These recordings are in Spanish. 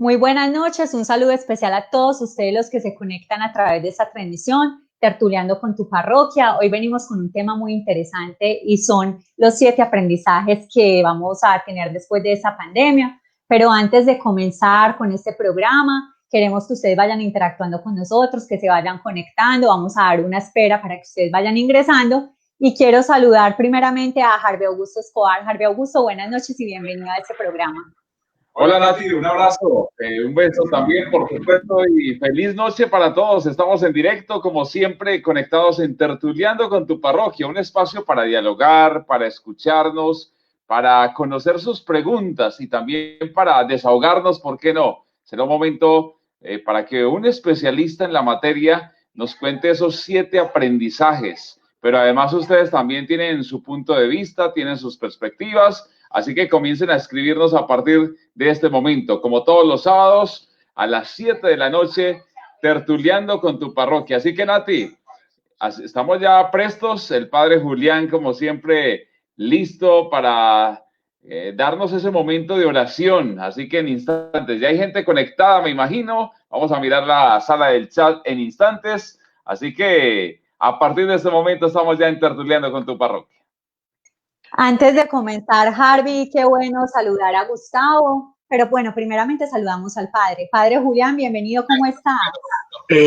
Muy buenas noches, un saludo especial a todos ustedes los que se conectan a través de esta transmisión, Tertuleando con tu Parroquia. Hoy venimos con un tema muy interesante y son los 7 aprendizajes que vamos a tener después de esta pandemia. Pero antes de comenzar con este programa, queremos que ustedes vayan interactuando con nosotros, que se vayan conectando. Vamos a dar una espera para que ustedes vayan ingresando. Y quiero saludar primeramente a Harvey Augusto Escobar. Harvey Augusto, buenas noches y bienvenido a este programa. Hola Nati, un abrazo, un beso también por supuesto y feliz noche para todos. Estamos en directo como siempre conectados en Tertuleando con tu Parroquia, un espacio para dialogar, para escucharnos, para conocer sus preguntas y también para desahogarnos, ¿por qué no? Será un momento para que un especialista en la materia nos cuente esos 7 aprendizajes, pero además ustedes también tienen su punto de vista, tienen sus perspectivas. Así que comiencen a escribirnos a partir de este momento, como todos los sábados a las 7 de la noche, tertuleando con tu parroquia. Así que Nati, estamos ya prestos, el padre Julián como siempre listo para darnos ese momento de oración. Así que en instantes, ya hay gente conectada, me imagino. Vamos a mirar la sala del chat en instantes. Así que a partir de este momento estamos ya en tertuleando con tu parroquia. Antes de comenzar, Harvey, qué bueno saludar a Gustavo, pero bueno, primeramente saludamos al padre. Padre Julián, bienvenido, ¿cómo está?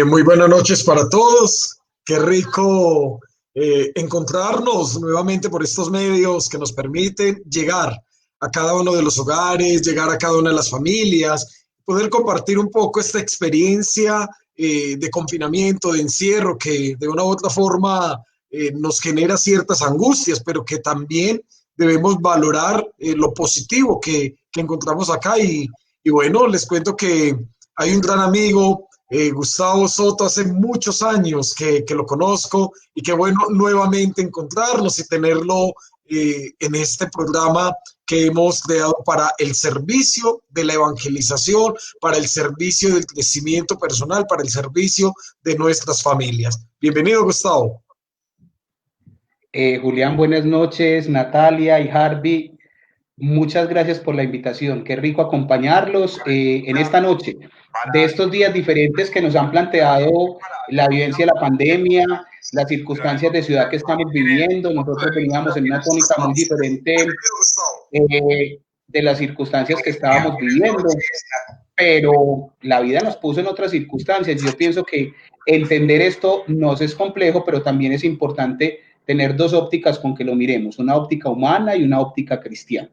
Muy buenas noches para todos, qué rico encontrarnos nuevamente por estos medios que nos permiten llegar a cada uno de los hogares, llegar a cada una de las familias, poder compartir un poco esta experiencia de confinamiento, de encierro, que de una u otra forma nos genera ciertas angustias, pero que también debemos valorar lo positivo que encontramos acá. Y bueno, les cuento que hay un gran amigo, Gustavo Soto, hace muchos años que lo conozco y qué bueno nuevamente encontrarnos y tenerlo en este programa que hemos creado para el servicio de la evangelización, para el servicio del crecimiento personal, para el servicio de nuestras familias. Bienvenido, Gustavo. Julián, buenas noches, Natalia y Harvey, muchas gracias por la invitación, qué rico acompañarlos en esta noche, de estos días diferentes que nos han planteado la vivencia de la pandemia, las circunstancias de ciudad que estamos viviendo. Nosotros veníamos en una tónica muy diferente de las circunstancias que estábamos viviendo, pero la vida nos puso en otras circunstancias. Yo pienso que entender esto nos es complejo, pero también es importante tener dos ópticas con que lo miremos, una óptica humana y una óptica cristiana.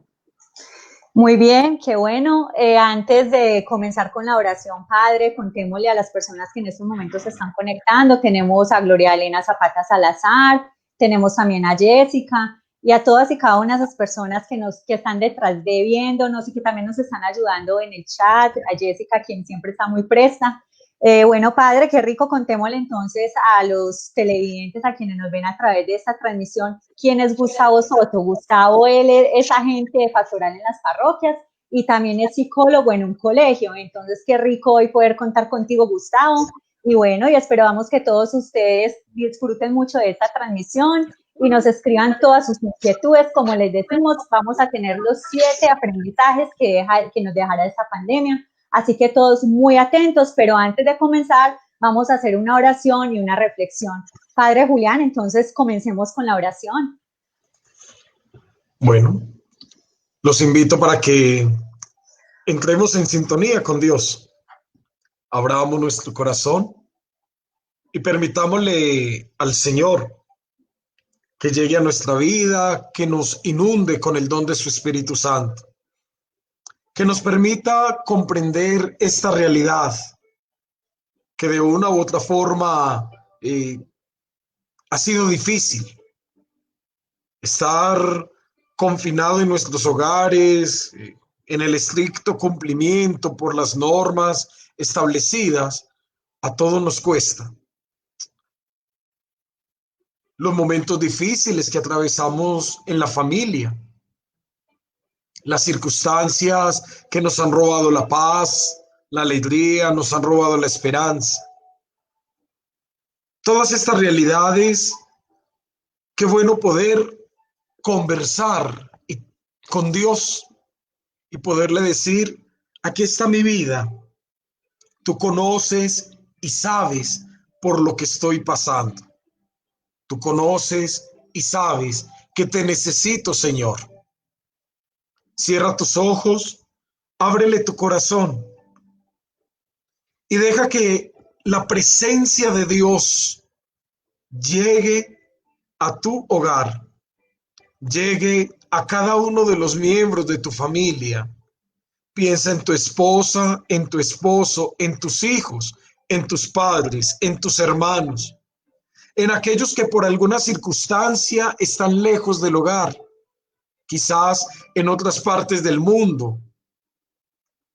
Muy bien, qué bueno. Antes de comenzar con la oración, Padre, contémosle a las personas que en estos momentos se están conectando. Tenemos a Gloria Elena Zapata Salazar, tenemos también a Jessica y a todas y cada una de esas personas que están detrás de viéndonos y que también nos están ayudando en el chat. A Jessica, quien siempre está muy presta. Bueno, Padre, qué rico, contémosle entonces a los televidentes, a quienes nos ven a través de esta transmisión, quién es Gustavo Soto. Gustavo, él es agente de pastoral en las parroquias y también es psicólogo en un colegio. Entonces, qué rico hoy poder contar contigo, Gustavo. Y bueno, y esperamos que todos ustedes disfruten mucho de esta transmisión y nos escriban todas sus inquietudes. Como les decimos, vamos a tener los 7 aprendizajes que nos dejará esta pandemia. Así que todos muy atentos, pero antes de comenzar vamos a hacer una oración y una reflexión. Padre Julián, entonces comencemos con la oración. Bueno, los invito para que entremos en sintonía con Dios. Abramos nuestro corazón y permitámosle al Señor que llegue a nuestra vida, que nos inunde con el don de su Espíritu Santo, que nos permita comprender esta realidad que de una u otra forma ha sido difícil. Estar confinado en nuestros hogares, en el estricto cumplimiento por las normas establecidas, a todos nos cuesta. Los momentos difíciles que atravesamos en la familia, las circunstancias que nos han robado la paz, la alegría, nos han robado la esperanza. Todas estas realidades, qué bueno poder conversar con Dios y poderle decir, aquí está mi vida. Tú conoces y sabes por lo que estoy pasando. Tú conoces y sabes que te necesito, Señor. Cierra tus ojos, ábrele tu corazón y deja que la presencia de Dios llegue a tu hogar, llegue a cada uno de los miembros de tu familia. Piensa en tu esposa, en tu esposo, en tus hijos, en tus padres, en tus hermanos, en aquellos que por alguna circunstancia están lejos del hogar, quizás en otras partes del mundo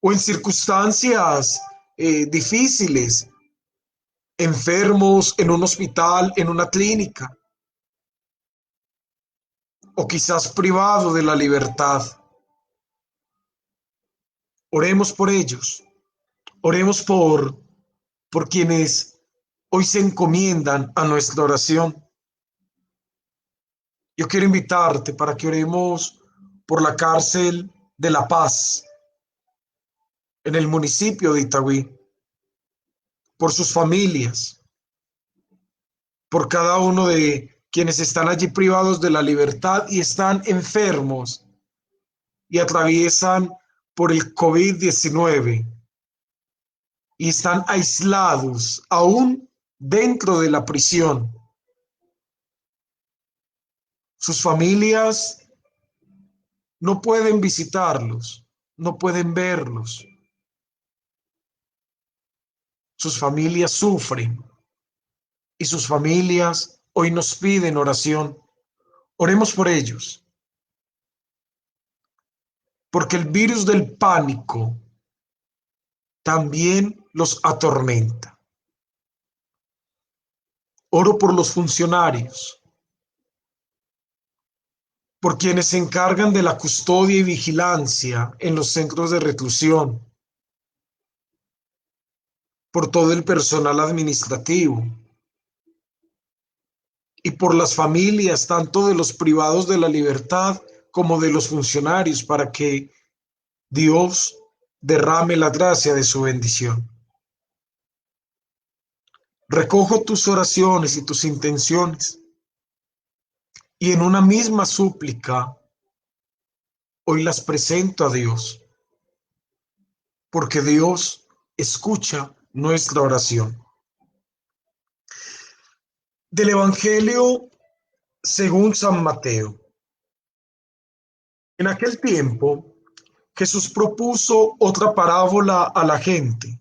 o en circunstancias difíciles, enfermos en un hospital, en una clínica, o quizás privado de la libertad. Oremos por ellos, oremos por quienes hoy se encomiendan a nuestra oración. Yo quiero invitarte para que oremos por la cárcel de La Paz, en el municipio de Itagüí, por sus familias, por cada uno de quienes están allí privados de la libertad y están enfermos y atraviesan por el COVID-19 y están aislados aún dentro de la prisión. Sus familias no pueden visitarlos, no pueden verlos. Sus familias sufren y sus familias hoy nos piden oración. Oremos por ellos, porque el virus del pánico también los atormenta. Oro por los funcionarios, por quienes se encargan de la custodia y vigilancia en los centros de reclusión, por todo el personal administrativo y por las familias, tanto de los privados de la libertad como de los funcionarios, para que Dios derrame la gracia de su bendición. Recojo tus oraciones y tus intenciones y en una misma súplica hoy las presento a Dios, porque Dios escucha nuestra oración. Del Evangelio según San Mateo. En aquel tiempo, Jesús propuso otra parábola a la gente.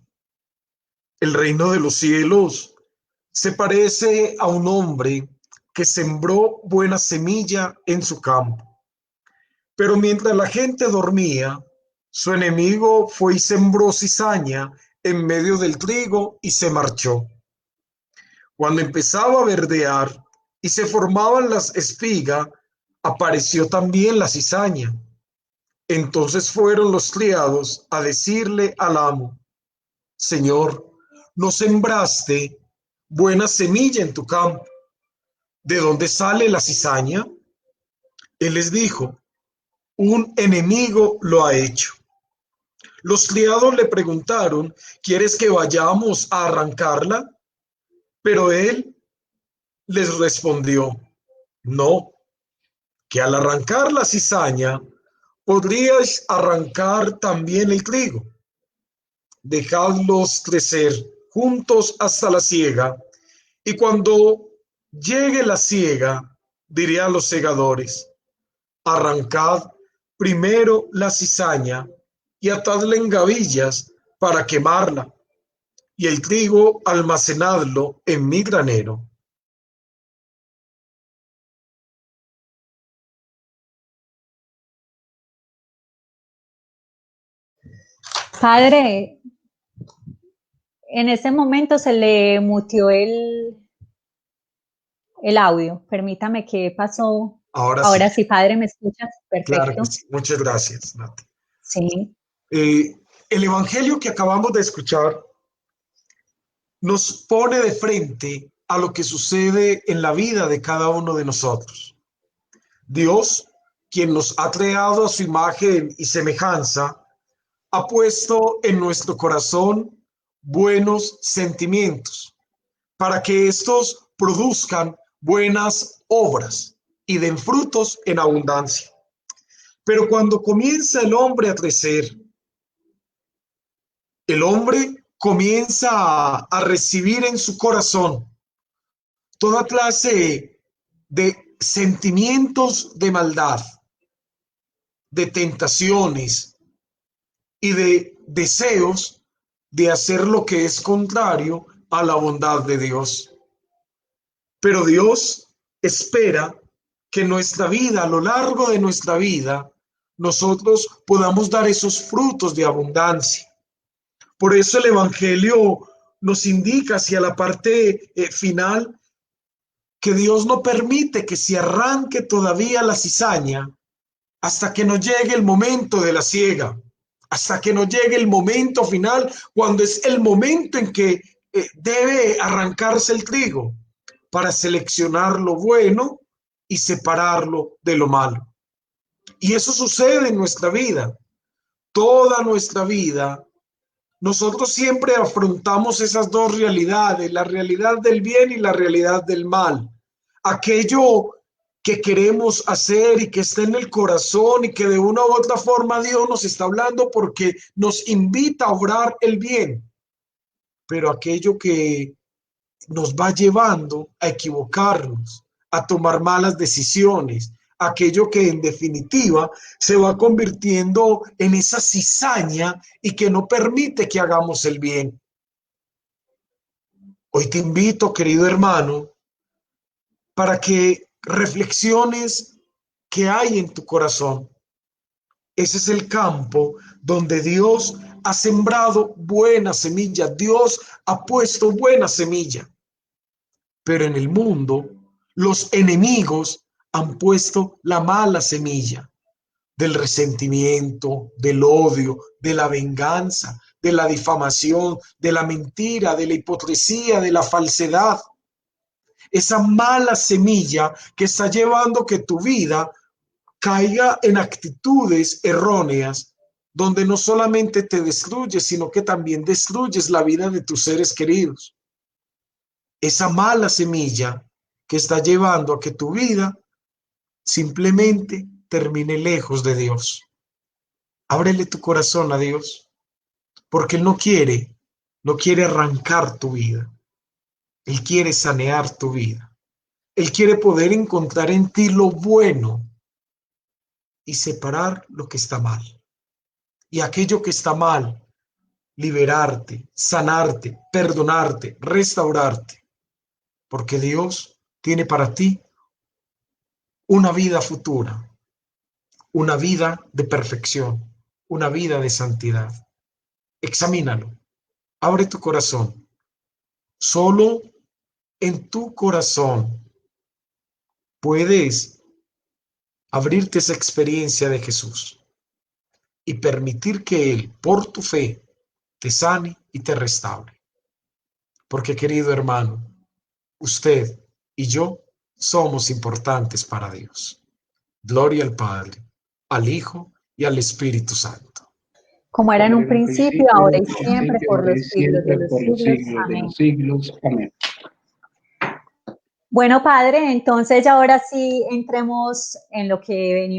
El reino de los cielos se parece a un hombre que sembró buena semilla en su campo. Pero mientras la gente dormía, su enemigo fue y sembró cizaña en medio del trigo y se marchó. Cuando empezaba a verdear y se formaban las espigas, apareció también la cizaña. Entonces fueron los criados a decirle al amo: Señor, ¿no sembraste buena semilla en tu campo? ¿De dónde sale la cizaña? Él les dijo: un enemigo lo ha hecho. Los criados le preguntaron: ¿quieres que vayamos a arrancarla? Pero él les respondió: no, que al arrancar la cizaña podríais arrancar también el trigo. Dejadlos crecer juntos hasta la siega, y cuando llegue la siega, diré a los segadores: arrancad primero la cizaña y atadla en gavillas para quemarla, y el trigo almacenadlo en mi granero. Padre, en ese momento se le mutió el audio. Permítame, ¿qué pasó? Ahora Sí, padre, ¿me escuchas? claro que Perfecto. sí. Muchas gracias, Nati. Sí. El evangelio que acabamos de escuchar nos pone de frente a lo que sucede en la vida de cada uno de nosotros. Dios, quien nos ha creado a su imagen y semejanza, ha puesto en nuestro corazón buenos sentimientos para que estos produzcan buenas obras y den frutos en abundancia. Pero cuando comienza el hombre a crecer, el hombre comienza a recibir en su corazón toda clase de sentimientos de maldad, de tentaciones y de deseos de hacer lo que es contrario a la bondad de Dios. Pero Dios espera que en nuestra vida, a lo largo de nuestra vida, nosotros podamos dar esos frutos de abundancia. Por eso el Evangelio nos indica hacia la parte final que Dios no permite que se arranque todavía la cizaña hasta que no llegue el momento de la siega, hasta que no llegue el momento final, cuando es el momento en que debe arrancarse el trigo para seleccionar lo bueno y separarlo de lo malo. Y eso sucede en nuestra vida. Toda nuestra vida, nosotros siempre afrontamos esas dos realidades, la realidad del bien y la realidad del mal. Aquello que queremos hacer y que está en el corazón y que de una u otra forma Dios nos está hablando porque nos invita a obrar el bien. Pero aquello que nos va llevando a equivocarnos, a tomar malas decisiones, aquello que en definitiva se va convirtiendo en esa cizaña y que no permite que hagamos el bien. Hoy te invito, querido hermano, para que reflexiones qué hay en tu corazón. Ese es el campo donde Dios ha sembrado buena semilla. Dios ha puesto buena semilla. Pero en el mundo, los enemigos han puesto la mala semilla del resentimiento, del odio, de la venganza, de la difamación, de la mentira, de la hipocresía, de la falsedad. Esa mala semilla que está llevando que tu vida caiga en actitudes erróneas, donde no solamente te destruyes, sino que también destruyes la vida de tus seres queridos. Esa mala semilla que está llevando a que tu vida simplemente termine lejos de Dios. Ábrele tu corazón a Dios, porque Él no quiere arrancar tu vida. Él quiere sanear tu vida. Él quiere poder encontrar en ti lo bueno y separar lo que está mal. Y aquello que está mal, liberarte, sanarte, perdonarte, restaurarte. Porque Dios tiene para ti una vida futura, una vida de perfección, una vida de santidad. Examínalo, abre tu corazón. Solo en tu corazón puedes abrirte esa experiencia de Jesús y permitir que Él, por tu fe, te sane y te restaure. Porque, querido hermano, usted y yo somos importantes para Dios. Gloria al Padre, al Hijo y al Espíritu Santo. Como era en un principio, ahora y siempre, por ahora y los siglos de los siglos. de Amén. los siglos. Amén. Bueno, Padre, entonces ya ahora sí entremos en lo que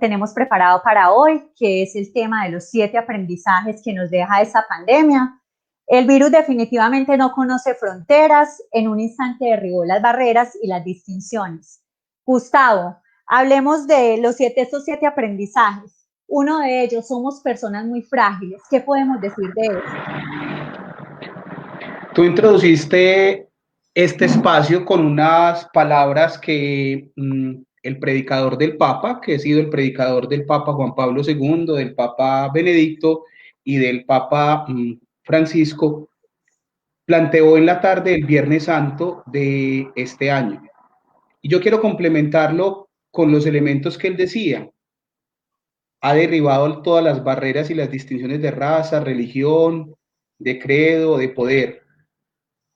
tenemos preparado para hoy, que es el tema de los 7 aprendizajes que nos deja esta pandemia. El virus definitivamente no conoce fronteras, en un instante derribó las barreras y las distinciones. Gustavo, hablemos de estos 7 aprendizajes. Uno de ellos, somos personas muy frágiles. ¿Qué podemos decir de eso? Tú introduciste este espacio con unas palabras que el predicador del Papa, que ha sido el predicador del Papa Juan Pablo II, del Papa Benedicto y del Papa Francisco, planteó en la tarde del Viernes Santo de este año. Y yo quiero complementarlo con los elementos que él decía. Ha derribado todas las barreras y las distinciones de raza, religión, de credo, de poder.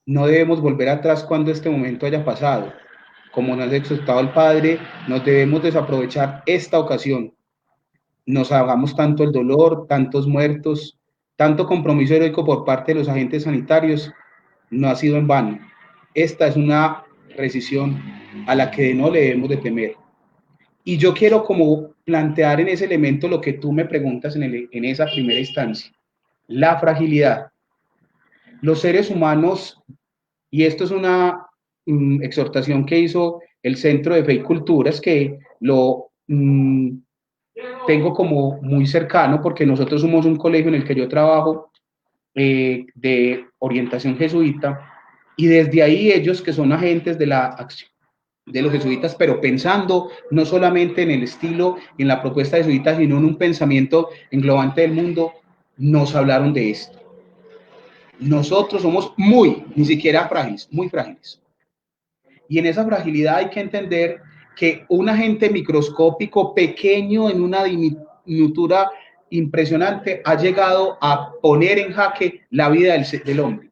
No debemos volver atrás cuando este momento haya pasado. Como nos ha exhortado el Padre, nos debemos desaprovechar esta ocasión. nos hagamos tanto el dolor, tantos muertos, tanto compromiso heroico por parte de los agentes sanitarios, no ha sido en vano. Esta es una precisión a la que no le debemos de temer. Y yo quiero como plantear en ese elemento lo que tú me preguntas en esa primera instancia, la fragilidad. Los seres humanos, y esto es una exhortación que hizo el Centro de Fe y Culturas, que lo tengo como muy cercano, porque nosotros somos un colegio en el que yo trabajo de orientación jesuita, y desde ahí ellos, que son agentes de la acción de los jesuitas, pero pensando no solamente en el estilo, en la propuesta jesuita, sino en un pensamiento englobante del mundo, nos hablaron de esto. Nosotros somos ni siquiera frágiles, muy frágiles. Y en esa fragilidad hay que entender que un agente microscópico pequeño en una diminutura impresionante ha llegado a poner en jaque la vida del hombre.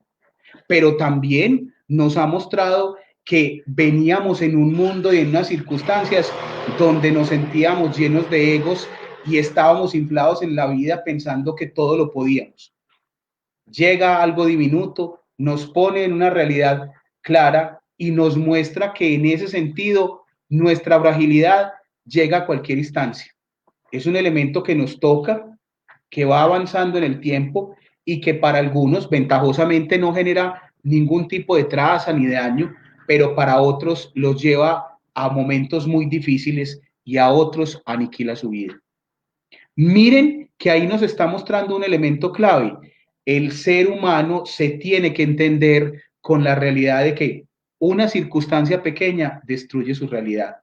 Pero también nos ha mostrado que veníamos en un mundo y en unas circunstancias donde nos sentíamos llenos de egos y estábamos inflados en la vida pensando que todo lo podíamos. Llega algo diminuto, nos pone en una realidad clara y nos muestra que en ese sentido nuestra fragilidad llega a cualquier instancia. Es un elemento que nos toca, que va avanzando en el tiempo y que para algunos ventajosamente no genera ningún tipo de traza ni de daño, pero para otros los lleva a momentos muy difíciles y a otros aniquila su vida. Miren que ahí nos está mostrando un elemento clave. El ser humano se tiene que entender con la realidad de que una circunstancia pequeña destruye su realidad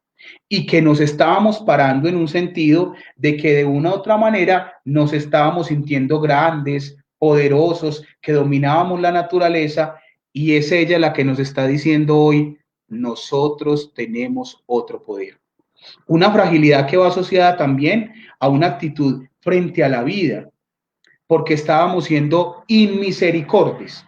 y que nos estábamos parando en un sentido de que de una u otra manera nos estábamos sintiendo grandes, poderosos, que dominábamos la naturaleza, y es ella la que nos está diciendo hoy, nosotros tenemos otro poder. Una fragilidad que va asociada también a una actitud frente a la vida, porque estábamos siendo inmisericordes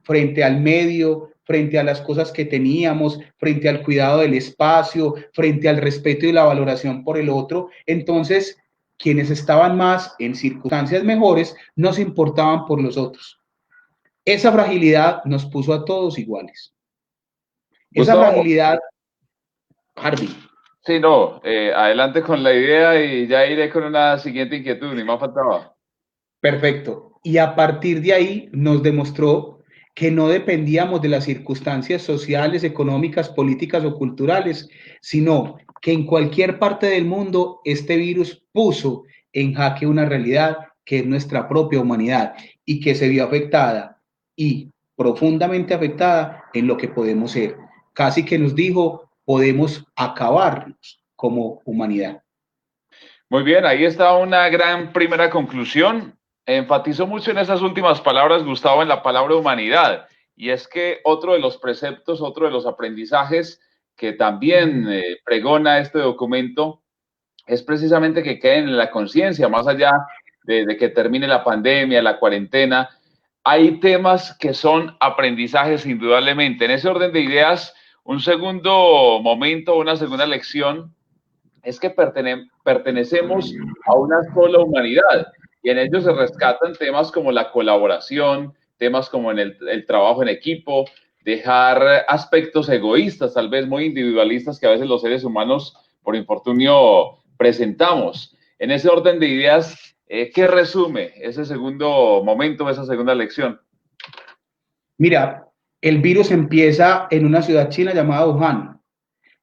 frente al medio, frente a las cosas que teníamos, frente al cuidado del espacio, frente al respeto y la valoración por el otro. Entonces, quienes estaban más en circunstancias mejores no se importaban por los otros. Esa fragilidad nos puso a todos iguales. Esa fragilidad, Harvey. Sí, no, adelante con la idea y ya iré con una siguiente inquietud, ni más faltaba. Perfecto. Y a partir de ahí nos demostró que no dependíamos de las circunstancias sociales, económicas, políticas o culturales, sino que en cualquier parte del mundo este virus puso en jaque una realidad que es nuestra propia humanidad y que se vio afectada y profundamente afectada en lo que podemos ser. Casi que nos dijo, podemos acabarnos como humanidad. Muy bien, ahí está una gran primera conclusión. Enfatizó mucho en esas últimas palabras, Gustavo, en la palabra humanidad. Y es que otro de los preceptos, otro de los aprendizajes que también pregona este documento es precisamente que queden en la conciencia, más allá de que termine la pandemia, la cuarentena. Hay temas que son aprendizajes indudablemente. En ese orden de ideas, un segundo momento, una segunda lección es que pertenecemos a una sola humanidad y en ello se rescatan temas como la colaboración, temas como en el trabajo en equipo, dejar aspectos egoístas, tal vez muy individualistas que a veces los seres humanos por infortunio presentamos. En ese orden de ideas, ¿qué resume ese segundo momento, esa segunda lección? Mira, el virus empieza en una ciudad china llamada Wuhan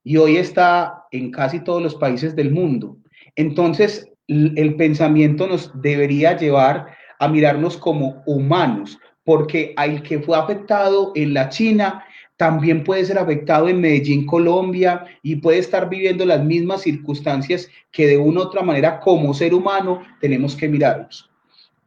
y hoy está en casi todos los países del mundo. Entonces, el pensamiento nos debería llevar a mirarnos como humanos, porque al que fue afectado en la China también puede ser afectado en Medellín, Colombia, y puede estar viviendo las mismas circunstancias que de una u otra manera como ser humano tenemos que mirarnos.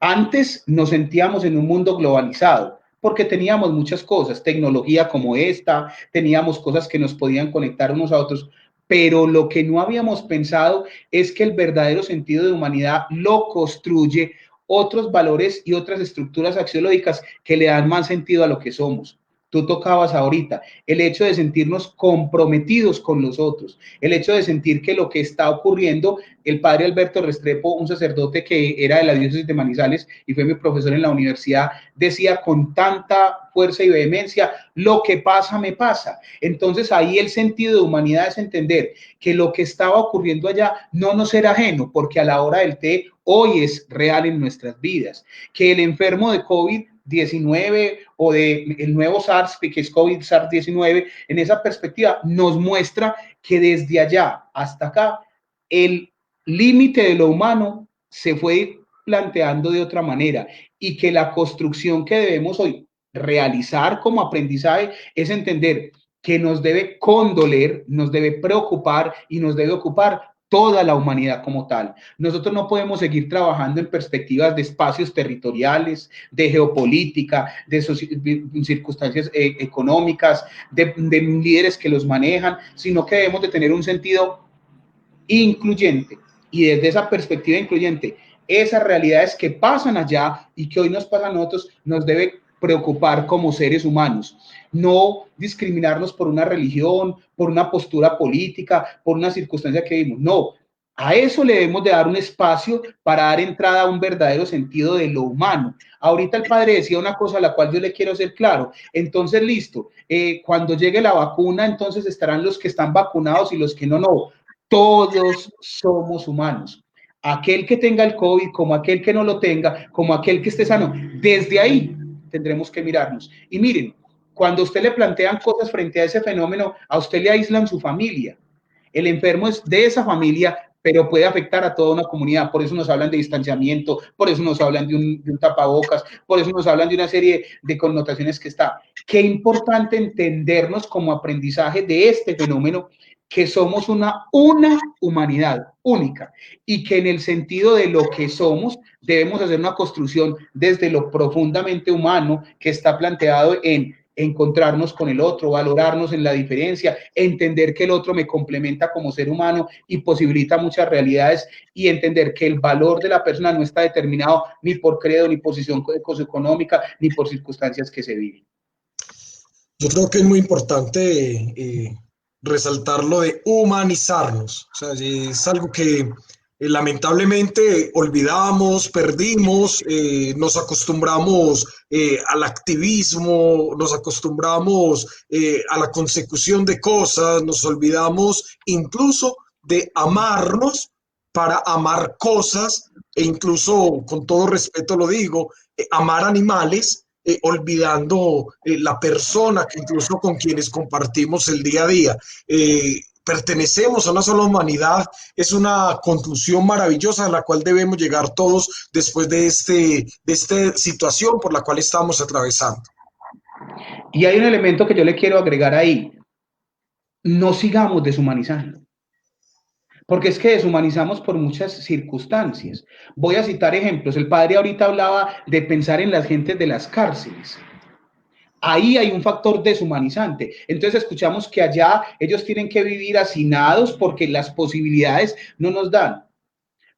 Antes nos sentíamos en un mundo globalizado, porque teníamos muchas cosas, tecnología como esta, teníamos cosas que nos podían conectar unos a otros, pero lo que no habíamos pensado es que el verdadero sentido de humanidad lo construye otros valores y otras estructuras axiológicas que le dan más sentido a lo que somos. tú tocabas ahorita, el hecho de sentirnos comprometidos con los otros, el hecho de sentir que lo que está ocurriendo, el padre Alberto Restrepo, un sacerdote que era de la diócesis de Manizales y fue mi profesor en la universidad, decía con tanta fuerza y vehemencia, lo que pasa me pasa. Entonces ahí el sentido de humanidad es entender que lo que estaba ocurriendo allá no nos era ajeno, porque a la hora del té hoy es real en nuestras vidas, que el enfermo de COVID-19 o de el nuevo SARS, que es COVID-SARS-19, en esa perspectiva nos muestra que desde allá hasta acá el límite de lo humano se fue planteando de otra manera y que la construcción que debemos hoy realizar como aprendizaje es entender que nos debe condoler, nos debe preocupar y nos debe ocupar toda la humanidad como tal. Nosotros no podemos seguir trabajando en perspectivas de espacios territoriales, de geopolítica, de circunstancias económicas, de líderes que los manejan, sino que debemos de tener un sentido incluyente. Y desde esa perspectiva incluyente, esas realidades que pasan allá y que hoy nos pasan a nosotros, nos debe preocupar como seres humanos. No discriminarnos por una religión, por una postura política, por una circunstancia que vimos. No, a eso le debemos de dar un espacio para dar entrada a un verdadero sentido de lo humano. Ahorita el padre decía una cosa a la cual yo le quiero ser claro. Entonces, listo, cuando llegue la vacuna, entonces estarán los que están vacunados y los que no, no. Todos somos humanos. Aquel que tenga el COVID, como aquel que no lo tenga, como aquel que esté sano. Desde ahí tendremos que mirarnos. Y miren, cuando a usted le plantean cosas frente a ese fenómeno, a usted le aíslan su familia. El enfermo es de esa familia, pero puede afectar a toda una comunidad. Por eso nos hablan de distanciamiento, por eso nos hablan de un tapabocas, por eso nos hablan de una serie de connotaciones que está. Qué importante entendernos como aprendizaje de este fenómeno, que somos una humanidad única y que en el sentido de lo que somos debemos hacer una construcción desde lo profundamente humano que está planteado en encontrarnos con el otro, valorarnos en la diferencia, entender que el otro me complementa como ser humano y posibilita muchas realidades y entender que el valor de la persona no está determinado ni por credo, ni posición socioeconómica, ni por circunstancias que se viven. Yo creo que es muy importante resaltar lo de humanizarnos. O sea, es algo que lamentablemente olvidamos, perdimos, nos acostumbramos al activismo, nos acostumbramos a la consecución de cosas, nos olvidamos incluso de amarnos para amar cosas e incluso, con todo respeto lo digo, amar animales, olvidando la persona que incluso con quienes compartimos el día a día. Pertenecemos a una sola humanidad, es una conclusión maravillosa a la cual debemos llegar todos después de esta situación por la cual estamos atravesando. Y hay un elemento que yo le quiero agregar ahí. No sigamos deshumanizando. Porque es que deshumanizamos por muchas circunstancias. Voy a citar ejemplos. El padre ahorita hablaba de pensar en las gentes de las cárceles. Ahí hay un factor deshumanizante. Entonces escuchamos que allá ellos tienen que vivir hacinados porque las posibilidades no nos dan.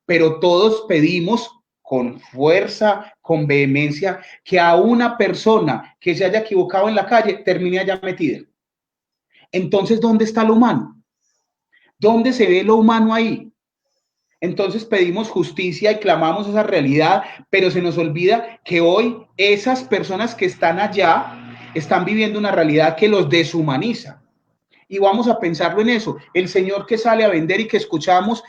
Pero todos pedimos con fuerza, con vehemencia, que a una persona que se haya equivocado en la calle termine allá metida. Entonces, ¿dónde está lo humano? ¿Dónde se ve lo humano ahí? Entonces pedimos justicia y clamamos esa realidad, pero se nos olvida que hoy esas personas que están allá están viviendo una realidad que los deshumaniza. Y vamos a pensarlo en eso. El señor que sale a vender y que escuchamos,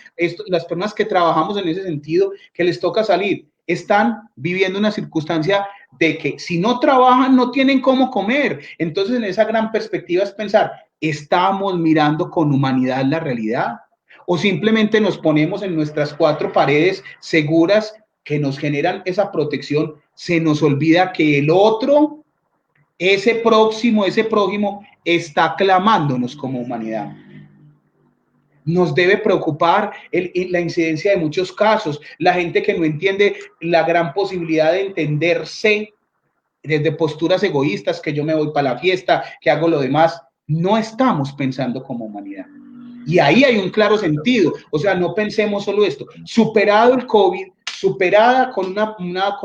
las personas que trabajamos en ese sentido, que les toca salir, están viviendo una circunstancia de que si no trabajan no tienen cómo comer. Entonces en esa gran perspectiva es pensar, ¿estamos mirando con humanidad la realidad? ¿O simplemente nos ponemos en nuestras cuatro paredes seguras que nos generan esa protección? Se nos olvida que el otro, ese próximo, ese prójimo, está clamándonos como humanidad. Nos debe preocupar la incidencia de muchos casos, la gente que no entiende la gran posibilidad de entenderse desde posturas egoístas, que yo me voy para la fiesta, que hago lo demás. No estamos pensando como humanidad. Y ahí hay un claro sentido. O sea, no pensemos solo esto. Superado el COVID, superada con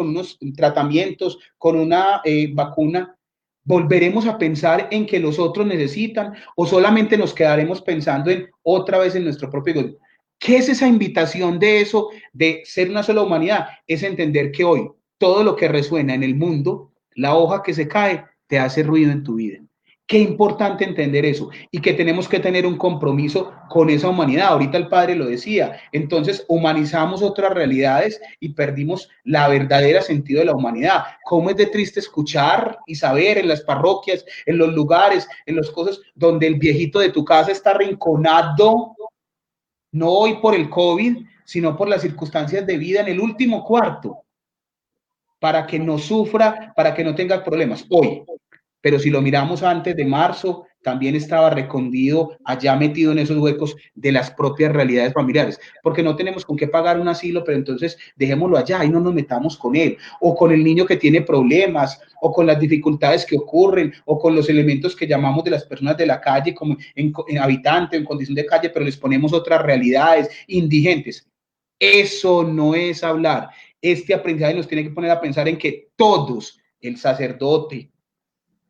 unos tratamientos, con una vacuna, ¿Volveremos a pensar en que los otros necesitan o solamente nos quedaremos pensando en otra vez en nuestro propio egoísmo? ¿Qué es esa invitación de eso, de ser una sola humanidad? Es entender que hoy todo lo que resuena en el mundo, la hoja que se cae, te hace ruido en tu vida. Qué importante entender eso y que tenemos que tener un compromiso con esa humanidad. Ahorita el padre lo decía. Entonces humanizamos otras realidades y perdimos la verdadera sentido de la humanidad. Cómo es de triste escuchar y saber en las parroquias, en los lugares, en las cosas donde el viejito de tu casa está arrinconado, no hoy por el COVID, sino por las circunstancias de vida en el último cuarto, para que no sufra, para que no tenga problemas. Hoy, pero si lo miramos antes de marzo, también estaba recondido, allá metido en esos huecos de las propias realidades familiares, porque no tenemos con qué pagar un asilo, pero entonces dejémoslo allá y no nos metamos con él, o con el niño que tiene problemas, o con las dificultades que ocurren, o con los elementos que llamamos de las personas de la calle, como en habitante, en condición de calle, pero les ponemos otras realidades, indigentes. Eso no es hablar. Este aprendizaje nos tiene que poner a pensar en que todos, el sacerdote,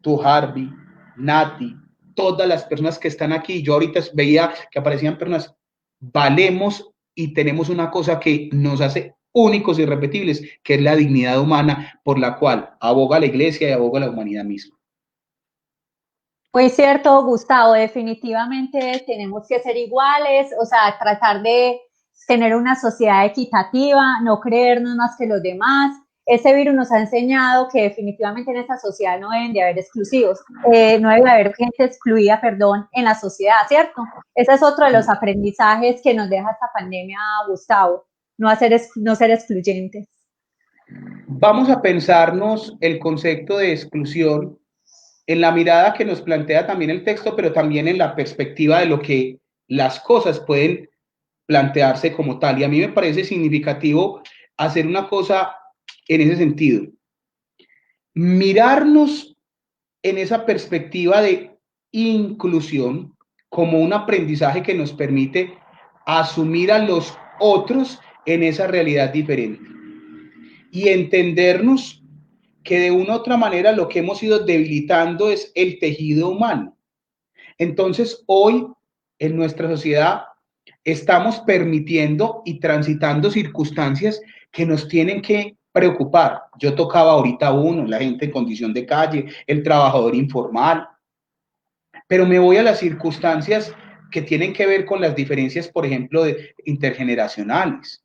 tú, Harvey, Nati, todas las personas que están aquí, yo ahorita veía que aparecían personas, valemos y tenemos una cosa que nos hace únicos y irrepetibles, que es la dignidad humana por la cual aboga la iglesia y aboga la humanidad misma. Muy cierto, Gustavo, definitivamente tenemos que ser iguales, o sea, tratar de tener una sociedad equitativa, no creernos más que los demás. Ese virus nos ha enseñado que definitivamente en esta sociedad no deben de haber exclusivos, no debe haber gente excluida, perdón, en la sociedad, ¿cierto? Ese es otro de los aprendizajes que nos deja esta pandemia, Gustavo, no ser excluyentes. Vamos a pensarnos el concepto de exclusión en la mirada que nos plantea también el texto, pero también en la perspectiva de lo que las cosas pueden plantearse como tal. Y a mí me parece significativo hacer una cosa en ese sentido. Mirarnos en esa perspectiva de inclusión como un aprendizaje que nos permite asumir a los otros en esa realidad diferente y entendernos que de una u otra manera lo que hemos ido debilitando es el tejido humano. Entonces, hoy en nuestra sociedad estamos permitiendo y transitando circunstancias que nos tienen que preocupar. Yo tocaba ahorita uno, la gente en condición de calle, el trabajador informal, pero me voy a las circunstancias que tienen que ver con las diferencias, por ejemplo, intergeneracionales.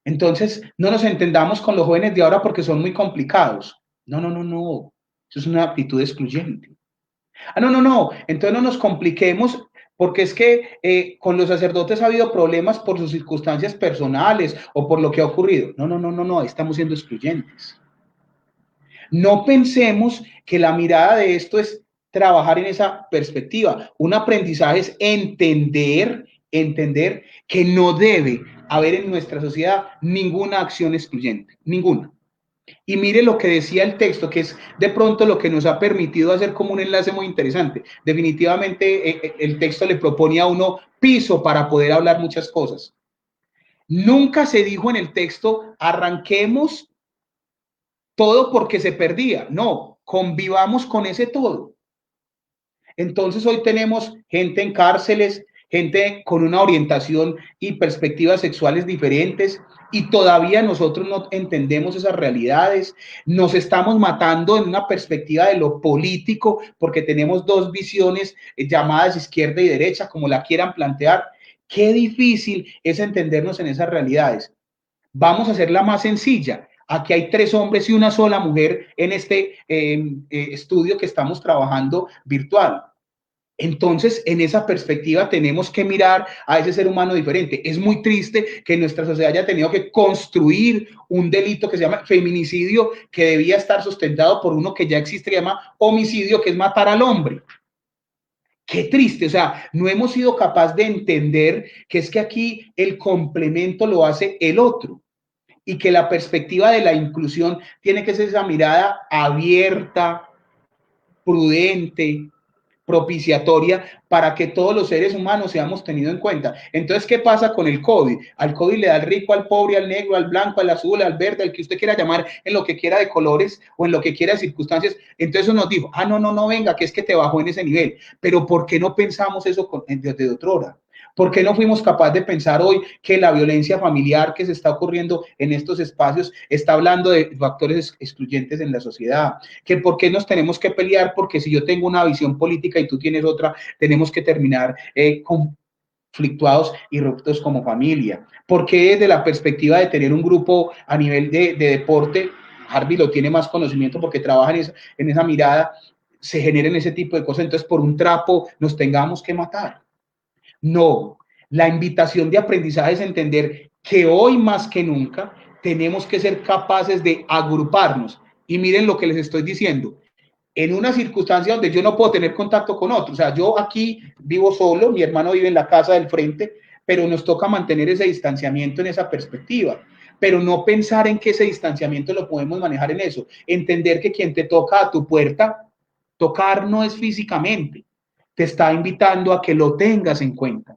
Entonces, no nos entendamos con los jóvenes de ahora porque son muy complicados. No, no, no, no. Eso es una actitud excluyente. Ah, no, no, no. Entonces no nos compliquemos porque es que con los sacerdotes ha habido problemas por sus circunstancias personales o por lo que ha ocurrido. No, no, no, no, no. Estamos siendo excluyentes. No pensemos que la mirada de esto es trabajar en esa perspectiva. Un aprendizaje es entender que no debe haber en nuestra sociedad ninguna acción excluyente, ninguna. Y mire lo que decía el texto, que es de pronto lo que nos ha permitido hacer como un enlace muy interesante. Definitivamente el texto le propone a uno piso para poder hablar muchas cosas. Nunca se dijo en el texto, arranquemos todo porque se perdía. No, convivamos con ese todo. Entonces hoy tenemos gente en cárceles, gente con una orientación y perspectivas sexuales diferentes, y todavía nosotros no entendemos esas realidades. Nos estamos matando en una perspectiva de lo político porque tenemos dos visiones llamadas izquierda y derecha, como la quieran plantear. Qué difícil es entendernos en esas realidades. Vamos a hacerla más sencilla. Aquí hay 3 hombres y una sola mujer en este estudio que estamos trabajando virtual. Entonces, en esa perspectiva tenemos que mirar a ese ser humano diferente. Es muy triste que nuestra sociedad haya tenido que construir un delito que se llama feminicidio, que debía estar sustentado por uno que ya existe, que se llama homicidio, que es matar al hombre. Qué triste, o sea, no hemos sido capaces de entender que es que aquí el complemento lo hace el otro y que la perspectiva de la inclusión tiene que ser esa mirada abierta, prudente, propiciatoria para que todos los seres humanos seamos tenidos en cuenta. Entonces, ¿qué pasa con el COVID? Al COVID le da al rico, al pobre, al negro, al blanco, al azul, al verde, al que usted quiera llamar, en lo que quiera de colores o en lo que quiera de circunstancias. Entonces eso nos dijo, no, venga, que es que te bajó en ese nivel. Pero ¿por qué no pensamos eso desde otrora? ¿Por qué no fuimos capaces de pensar hoy que la violencia familiar que se está ocurriendo en estos espacios está hablando de factores excluyentes en la sociedad? ¿Que por qué nos tenemos que pelear? Porque si yo tengo una visión política y tú tienes otra, tenemos que terminar conflictuados y ruptos como familia. ¿Por qué desde la perspectiva de tener un grupo a nivel de deporte, Harvey lo tiene más conocimiento porque trabaja en esa mirada, se generen ese tipo de cosas? Entonces, por un trapo nos tengamos que matar. No, la invitación de aprendizaje es entender que hoy más que nunca tenemos que ser capaces de agruparnos. Y miren lo que les estoy diciendo. En una circunstancia donde yo no puedo tener contacto con otros, o sea, yo aquí vivo solo, mi hermano vive en la casa del frente, pero nos toca mantener ese distanciamiento en esa perspectiva, pero no pensar en que ese distanciamiento lo podemos manejar en eso, entender que quien te toca a tu puerta, tocar no es físicamente, te está invitando a que lo tengas en cuenta.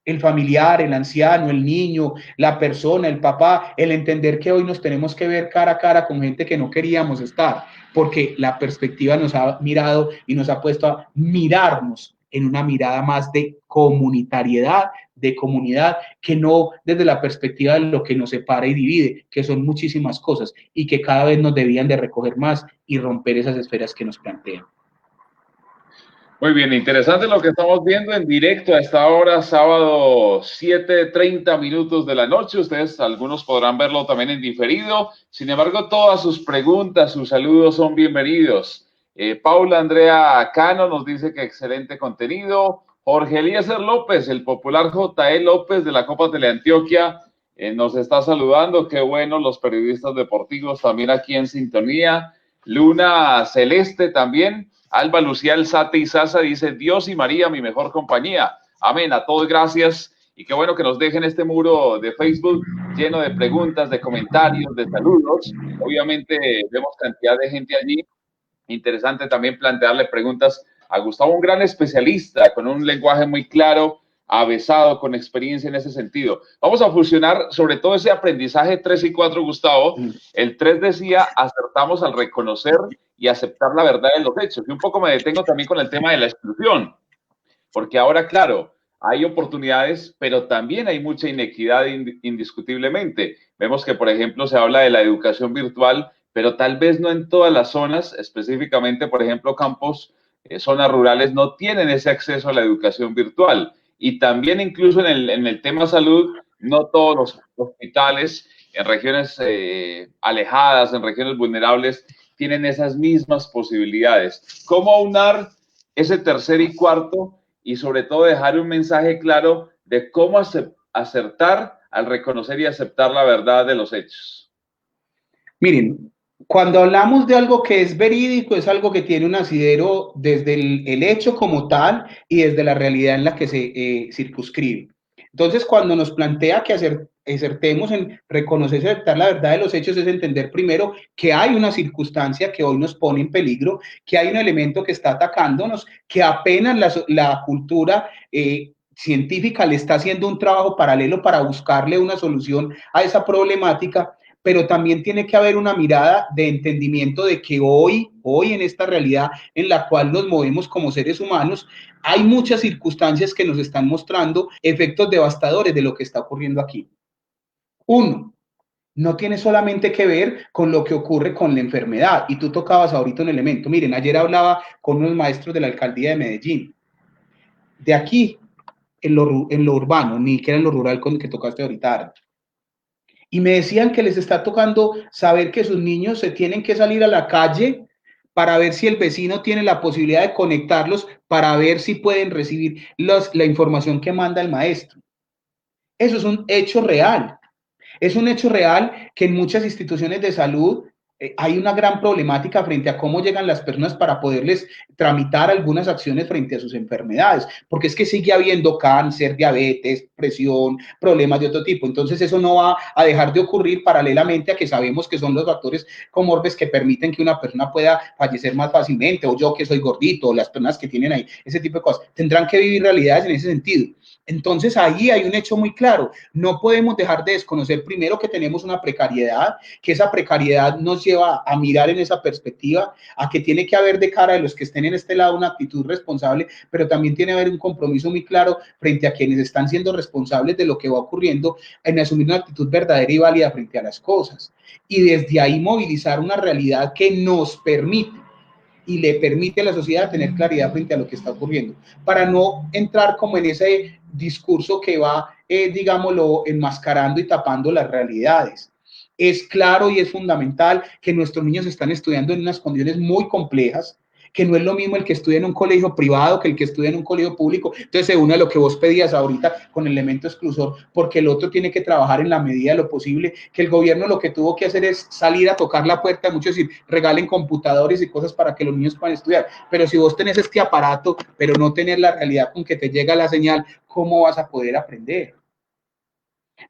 El familiar, el anciano, el niño, la persona, el papá, el entender que hoy nos tenemos que ver cara a cara con gente que no queríamos estar, porque la perspectiva nos ha mirado y nos ha puesto a mirarnos en una mirada más de comunitariedad, de comunidad, que no desde la perspectiva de lo que nos separa y divide, que son muchísimas cosas y que cada vez nos debían de recoger más y romper esas esferas que nos plantean. Muy bien, interesante lo que estamos viendo en directo a esta hora, sábado 7:30 minutos de la noche. Ustedes, algunos podrán verlo también en diferido. Sin embargo, todas sus preguntas, sus saludos son bienvenidos. Paula Andrea Cano nos dice que excelente contenido. Jorge Eliezer López, el popular J.E. López de la Copa Teleantioquia, nos está saludando. Qué bueno, los periodistas deportivos también aquí en sintonía. Luna Celeste también. Alba Lucía Alzate y Sasa dice, Dios y María, mi mejor compañía. Amén, a todos gracias. Y qué bueno que nos dejen este muro de Facebook lleno de preguntas, de comentarios, de saludos. Obviamente vemos cantidad de gente allí. Interesante también plantearle preguntas a Gustavo, un gran especialista con un lenguaje muy claro, avesado, con experiencia en ese sentido. Vamos a fusionar sobre todo ese aprendizaje 3 y 4, Gustavo. El 3 decía, acertamos al reconocer y aceptar la verdad de los hechos. Y un poco me detengo también con el tema de la exclusión, porque ahora, claro, hay oportunidades, pero también hay mucha inequidad indiscutiblemente. Vemos que, por ejemplo, se habla de la educación virtual, pero tal vez no en todas las zonas, específicamente, por ejemplo, campos, zonas rurales, no tienen ese acceso a la educación virtual. Y también incluso en el tema salud, no todos los hospitales en regiones alejadas, en regiones vulnerables, tienen esas mismas posibilidades. ¿Cómo aunar ese tercer y cuarto y sobre todo dejar un mensaje claro de cómo acertar al reconocer y aceptar la verdad de los hechos? Miren, cuando hablamos de algo que es verídico, es algo que tiene un asidero desde el hecho como tal y desde la realidad en la que se circunscribe. Entonces, cuando nos plantea que acertemos en reconocer y aceptar la verdad de los hechos, es entender primero que hay una circunstancia que hoy nos pone en peligro, que hay un elemento que está atacándonos, que apenas la cultura científica le está haciendo un trabajo paralelo para buscarle una solución a esa problemática, pero también tiene que haber una mirada de entendimiento de que hoy en esta realidad en la cual nos movemos como seres humanos, hay muchas circunstancias que nos están mostrando efectos devastadores de lo que está ocurriendo aquí. Uno, no tiene solamente que ver con lo que ocurre con la enfermedad, y tú tocabas ahorita un elemento. Miren, ayer hablaba con unos maestros de la alcaldía de Medellín, de aquí, en lo urbano, ni que era en lo rural con el que tocaste ahorita, y me decían que les está tocando saber que sus niños se tienen que salir a la calle para ver si el vecino tiene la posibilidad de conectarlos, para ver si pueden recibir la información que manda el maestro. Eso es un hecho real. Es un hecho real que en muchas instituciones de salud hay una gran problemática frente a cómo llegan las personas para poderles tramitar algunas acciones frente a sus enfermedades, porque es que sigue habiendo cáncer, diabetes, presión, problemas de otro tipo. Entonces eso no va a dejar de ocurrir paralelamente a que sabemos que son los factores comorbes que permiten que una persona pueda fallecer más fácilmente, o yo que soy gordito, o las personas que tienen ahí ese tipo de cosas. Tendrán que vivir realidades en ese sentido. Entonces ahí hay un hecho muy claro. No podemos dejar de desconocer primero que tenemos una precariedad, que esa precariedad nos lleva a mirar en esa perspectiva, a que tiene que haber de cara de los que estén en este lado una actitud responsable, pero también tiene que haber un compromiso muy claro frente a quienes están siendo responsables de lo que va ocurriendo, en asumir una actitud verdadera y válida frente a las cosas. Y desde ahí movilizar una realidad que nos permite y le permite a la sociedad tener claridad frente a lo que está ocurriendo, para no entrar como en ese discurso que va, digámoslo, enmascarando y tapando las realidades. Es claro y es fundamental que nuestros niños están estudiando en unas condiciones muy complejas, que no es lo mismo el que estudia en un colegio privado que el que estudia en un colegio público. Entonces se une a lo que vos pedías ahorita con el elemento exclusor, porque el otro tiene que trabajar en la medida de lo posible, que el gobierno lo que tuvo que hacer es salir a tocar la puerta de muchos y decir, regalen computadores y cosas para que los niños puedan estudiar. Pero si vos tenés este aparato, pero no tenés la realidad con que te llega la señal, ¿cómo vas a poder aprender?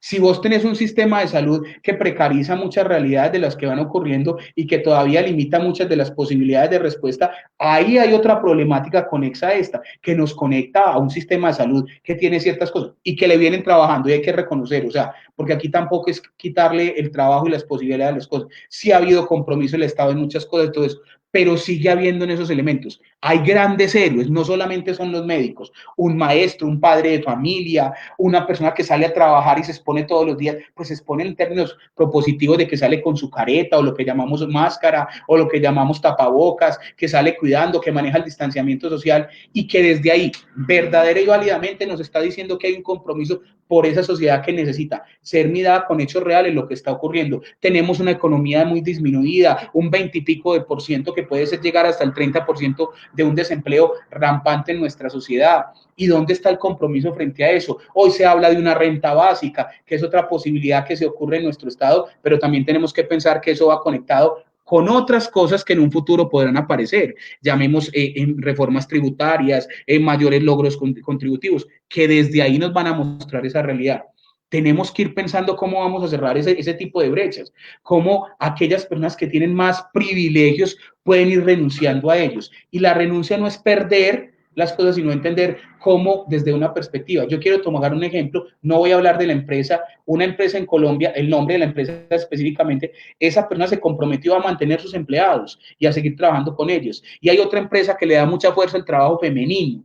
Si vos tenés un sistema de salud que precariza muchas realidades de las que van ocurriendo y que todavía limita muchas de las posibilidades de respuesta, ahí hay otra problemática conexa a esta, que nos conecta a un sistema de salud que tiene ciertas cosas y que le vienen trabajando y hay que reconocer, o sea, porque aquí tampoco es quitarle el trabajo y las posibilidades de las cosas. Sí ha habido compromiso del Estado en muchas cosas, todo eso, pero sigue habiendo en esos elementos. Hay grandes héroes, no solamente son los médicos, un maestro, un padre de familia, una persona que sale a trabajar y se expone todos los días, pues se expone en términos propositivos de que sale con su careta o lo que llamamos máscara o lo que llamamos tapabocas, que sale cuidando, que maneja el distanciamiento social y que desde ahí verdadera y válidamente nos está diciendo que hay un compromiso por esa sociedad que necesita ser mirada con hechos reales lo que está ocurriendo. Tenemos una economía muy disminuida, un 20 y pico de por ciento que puede ser llegar hasta el 30% de un desempleo rampante en nuestra sociedad. ¿Y dónde está el compromiso frente a eso? Hoy se habla de una renta básica, que es otra posibilidad que se ocurre en nuestro estado, pero también tenemos que pensar que eso va conectado con otras cosas que en un futuro podrán aparecer, llamemos en reformas tributarias, en mayores logros contributivos, que desde ahí nos van a mostrar esa realidad. Tenemos que ir pensando cómo vamos a cerrar ese tipo de brechas, cómo aquellas personas que tienen más privilegios pueden ir renunciando a ellos. Y la renuncia no es perder las cosas, sino entender cómo desde una perspectiva. Yo quiero tomar un ejemplo, no voy a hablar de la empresa, una empresa en Colombia, el nombre de la empresa específicamente, esa persona se comprometió a mantener sus empleados y a seguir trabajando con ellos. Y hay otra empresa que le da mucha fuerza al trabajo femenino.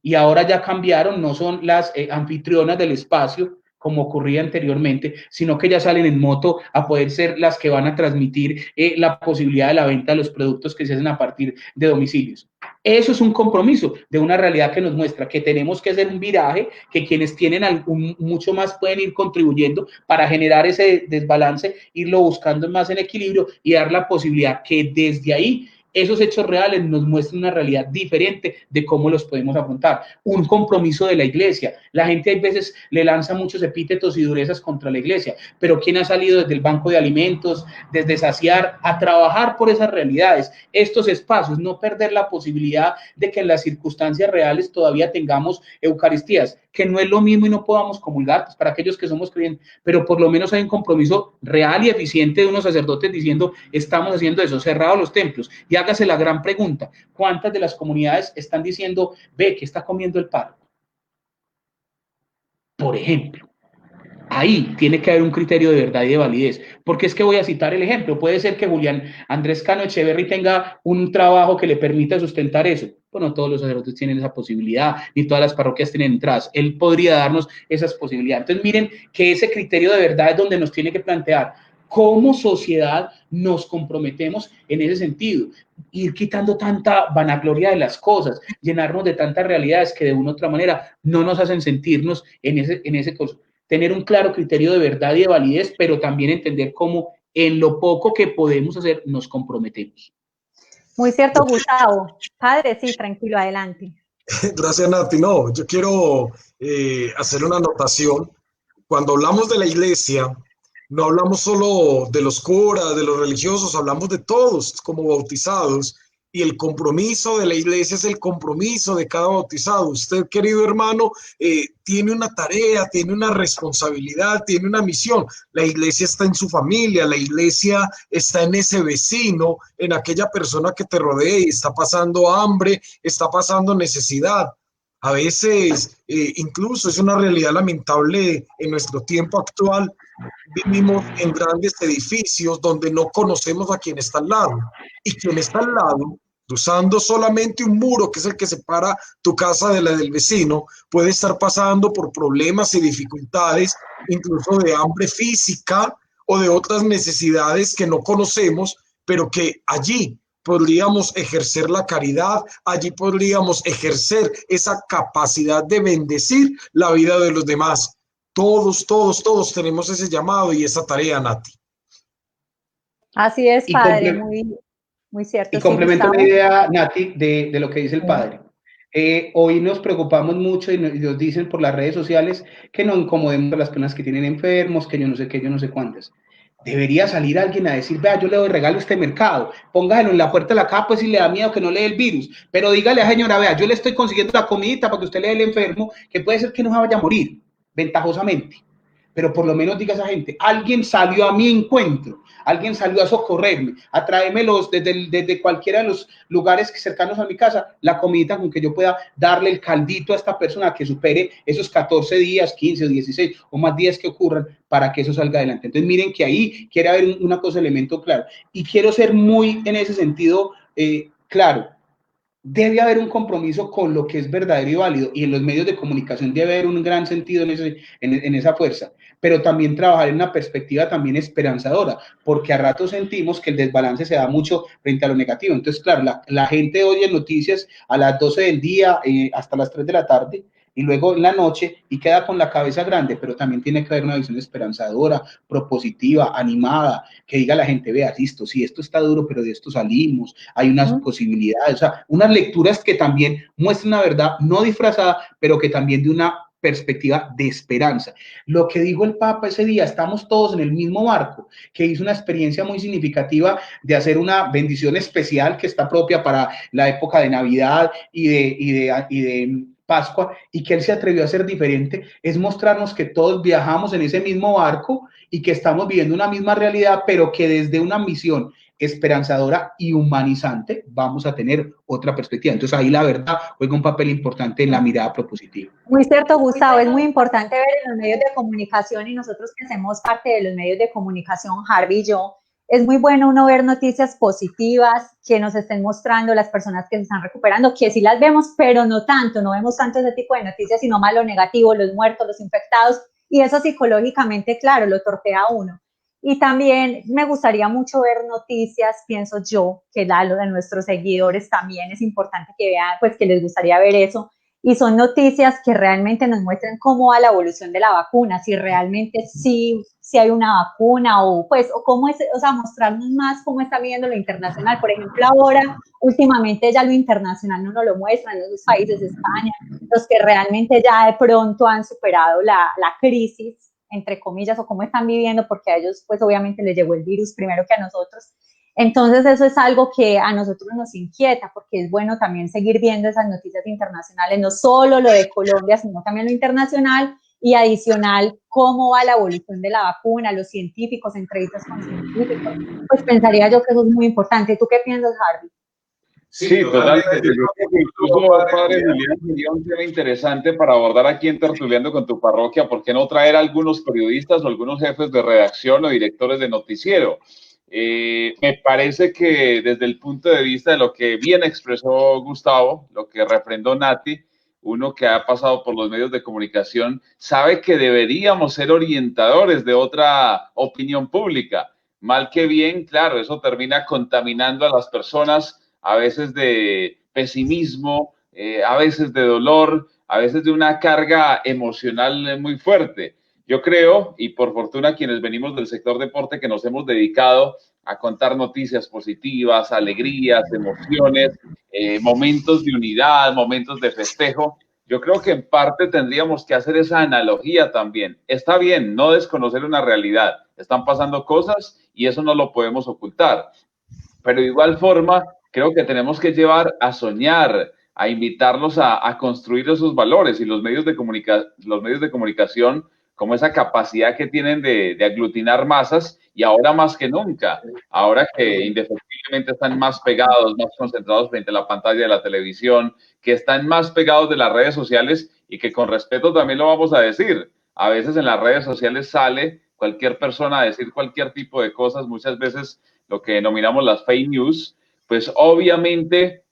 Y ahora ya cambiaron, no son las anfitrionas del espacio, como ocurría anteriormente, sino que ya salen en moto a poder ser las que van a transmitir la posibilidad de la venta de los productos que se hacen a partir de domicilios. Eso es un compromiso de una realidad que nos muestra que tenemos que hacer un viraje, que quienes tienen mucho más pueden ir contribuyendo para generar ese desbalance, irlo buscando más en equilibrio y dar la posibilidad que desde ahí esos hechos reales nos muestran una realidad diferente de cómo los podemos afrontar. Un compromiso de la iglesia. La gente a veces le lanza muchos epítetos y durezas contra la iglesia, pero ¿quién ha salido desde el banco de alimentos, desde saciar, a trabajar por esas realidades? Estos espacios, no perder la posibilidad de que en las circunstancias reales todavía tengamos eucaristías, que no es lo mismo y no podamos comulgar, pues para aquellos que somos creyentes, pero por lo menos hay un compromiso real y eficiente de unos sacerdotes diciendo, estamos haciendo eso, cerrados los templos. Y hágase la gran pregunta, ¿cuántas de las comunidades están diciendo, ve, que está comiendo el párroco? Por ejemplo. Ahí tiene que haber un criterio de verdad y de validez, porque es que voy a citar el ejemplo, puede ser que Julián Andrés Cano Echeverry tenga un trabajo que le permita sustentar eso, bueno, todos los sacerdotes tienen esa posibilidad, ni todas las parroquias tienen entradas, él podría darnos esas posibilidades. Entonces miren que ese criterio de verdad es donde nos tiene que plantear cómo sociedad nos comprometemos en ese sentido, ir quitando tanta vanagloria de las cosas, llenarnos de tantas realidades que de una u otra manera no nos hacen sentirnos en ese curso. Tener un claro criterio de verdad y de validez, pero también entender cómo en lo poco que podemos hacer nos comprometemos. Muy cierto, Gustavo. Padre, sí, tranquilo, adelante. Gracias, Nati. No, yo quiero hacer una anotación. Cuando hablamos de la iglesia, No hablamos solo de los curas, de los religiosos, hablamos de todos como bautizados. Y el compromiso de la iglesia es el compromiso de cada bautizado. Usted, querido hermano, tiene una tarea, tiene una responsabilidad, tiene una misión. La iglesia está en su familia, la iglesia está en ese vecino, en aquella persona que te rodea y está pasando hambre, está pasando necesidad. A veces, incluso es una realidad lamentable en nuestro tiempo actual. Vivimos en grandes edificios donde no conocemos a quien está al lado. Y quien está al lado, cruzando solamente un muro, que es el que separa tu casa de la del vecino, puede estar pasando por problemas y dificultades, incluso de hambre física o de otras necesidades que no conocemos, pero que allí podríamos ejercer la caridad, allí podríamos ejercer esa capacidad de bendecir la vida de los demás. Todos tenemos ese llamado y esa tarea, Nati. Así es, Y, padre, comple muy cierto. y Sí, complemento la Gustavo. idea, Nati, de lo que dice el padre. Hoy nos preocupamos mucho y nos dicen por las redes sociales que no incomodemos a las personas que tienen enfermos, que yo no sé qué, yo no sé cuántas. Debería salir alguien a decir, vea, yo le doy regalo a este mercado, póngaselo en la puerta de la casa, pues si le da miedo que no le dé el virus, pero dígale a la señora, vea, yo le estoy consiguiendo la comidita para que usted le dé el enfermo, que puede ser que no se vaya a morir, ventajosamente. Pero por lo menos diga a esa gente, alguien salió a mi encuentro, alguien salió a socorrerme, a traérmelos desde cualquiera de los lugares cercanos a mi casa, la comidita con que yo pueda darle el caldito a esta persona que supere esos 14 días, 15 o 16 o más días que ocurran para que eso salga adelante. Entonces miren que ahí quiere haber una cosa, elemento claro. Y quiero ser muy en ese sentido claro. Debe haber un compromiso con lo que es verdadero y válido, y en los medios de comunicación debe haber un gran sentido en esa fuerza, pero también trabajar en una perspectiva también esperanzadora, porque a ratos sentimos que el desbalance se da mucho frente a lo negativo. Entonces, claro, la gente oye noticias a las 12 del día hasta las 3 de la tarde, y luego en la noche y queda con la cabeza grande, pero también tiene que haber una visión esperanzadora, propositiva, animada, que diga a la gente, vea, listo, sí, esto está duro, pero de esto salimos, hay unas posibilidades, o sea, unas lecturas que también muestran una verdad no disfrazada, pero que también de una perspectiva de esperanza. Lo que dijo el Papa ese día, estamos todos en el mismo barco, que hizo una experiencia muy significativa de hacer una bendición especial que está propia para la época de Navidad y de Pascua, y que él se atrevió a ser diferente, es mostrarnos que todos viajamos en ese mismo barco y que estamos viviendo una misma realidad, pero que desde una misión esperanzadora y humanizante vamos a tener otra perspectiva. Entonces ahí la verdad juega un papel importante en la mirada propositiva. Muy cierto, Gustavo, es muy importante ver en los medios de comunicación, y nosotros que hacemos parte de los medios de comunicación, Harvey y yo, es muy bueno uno ver noticias positivas que nos estén mostrando las personas que se están recuperando, que sí las vemos, pero no tanto, no vemos tanto ese tipo de noticias, sino más lo negativo, los muertos, los infectados, y eso psicológicamente, claro, lo torpea a uno. Y también me gustaría mucho ver noticias, pienso yo, que lo de nuestros seguidores también es importante que vean, pues que les gustaría ver eso, y son noticias que realmente nos muestren cómo va la evolución de la vacuna, si realmente sí hay una vacuna, o pues, o cómo es, o sea, mostrarnos más cómo está viviendo lo internacional. Por ejemplo, ahora, últimamente ya lo internacional no nos lo muestran, en los países de España, los que realmente ya de pronto han superado la crisis, entre comillas, o cómo están viviendo, porque a ellos, pues obviamente les llegó el virus primero que a nosotros. Entonces eso es algo que a nosotros nos inquieta, porque es bueno también seguir viendo esas noticias internacionales, no solo lo de Colombia, sino también lo internacional, y adicional, cómo va la evolución de la vacuna, los científicos, entrevistas con científicos. Pues pensaría yo que eso es muy importante. ¿Tú qué piensas, Harvey? Sí, totalmente. Yo creo que incluso, padre Julián, sería un tema interesante para abordar aquí en Tertuliando con tu Parroquia. ¿Por qué no traer a algunos periodistas o algunos jefes de redacción o directores de noticiero? Me parece que desde el punto de vista de lo que bien expresó Gustavo, lo que refrendó Nati, uno que ha pasado por los medios de comunicación, sabe que deberíamos ser orientadores de otra opinión pública. Mal que bien, claro, eso termina contaminando a las personas, a veces de pesimismo, a veces de dolor, a veces de una carga emocional muy fuerte. Yo creo, y por fortuna quienes venimos del sector deporte, que nos hemos dedicado a contar noticias positivas, alegrías, emociones, momentos de unidad, momentos de festejo, yo creo que en parte tendríamos que hacer esa analogía también. Está bien no desconocer una realidad, están pasando cosas y eso no lo podemos ocultar. Pero de igual forma, creo que tenemos que llevar a soñar, a invitarlos a construir esos valores y los medios de comunicación como esa capacidad que tienen de aglutinar masas y ahora más que nunca, ahora que indefectiblemente están más pegados, más concentrados frente a la pantalla de la televisión, que están más pegados de las redes sociales y que con respeto también lo vamos a decir. A veces en las redes sociales sale cualquier persona a decir cualquier tipo de cosas, muchas veces lo que denominamos las fake news, pues obviamente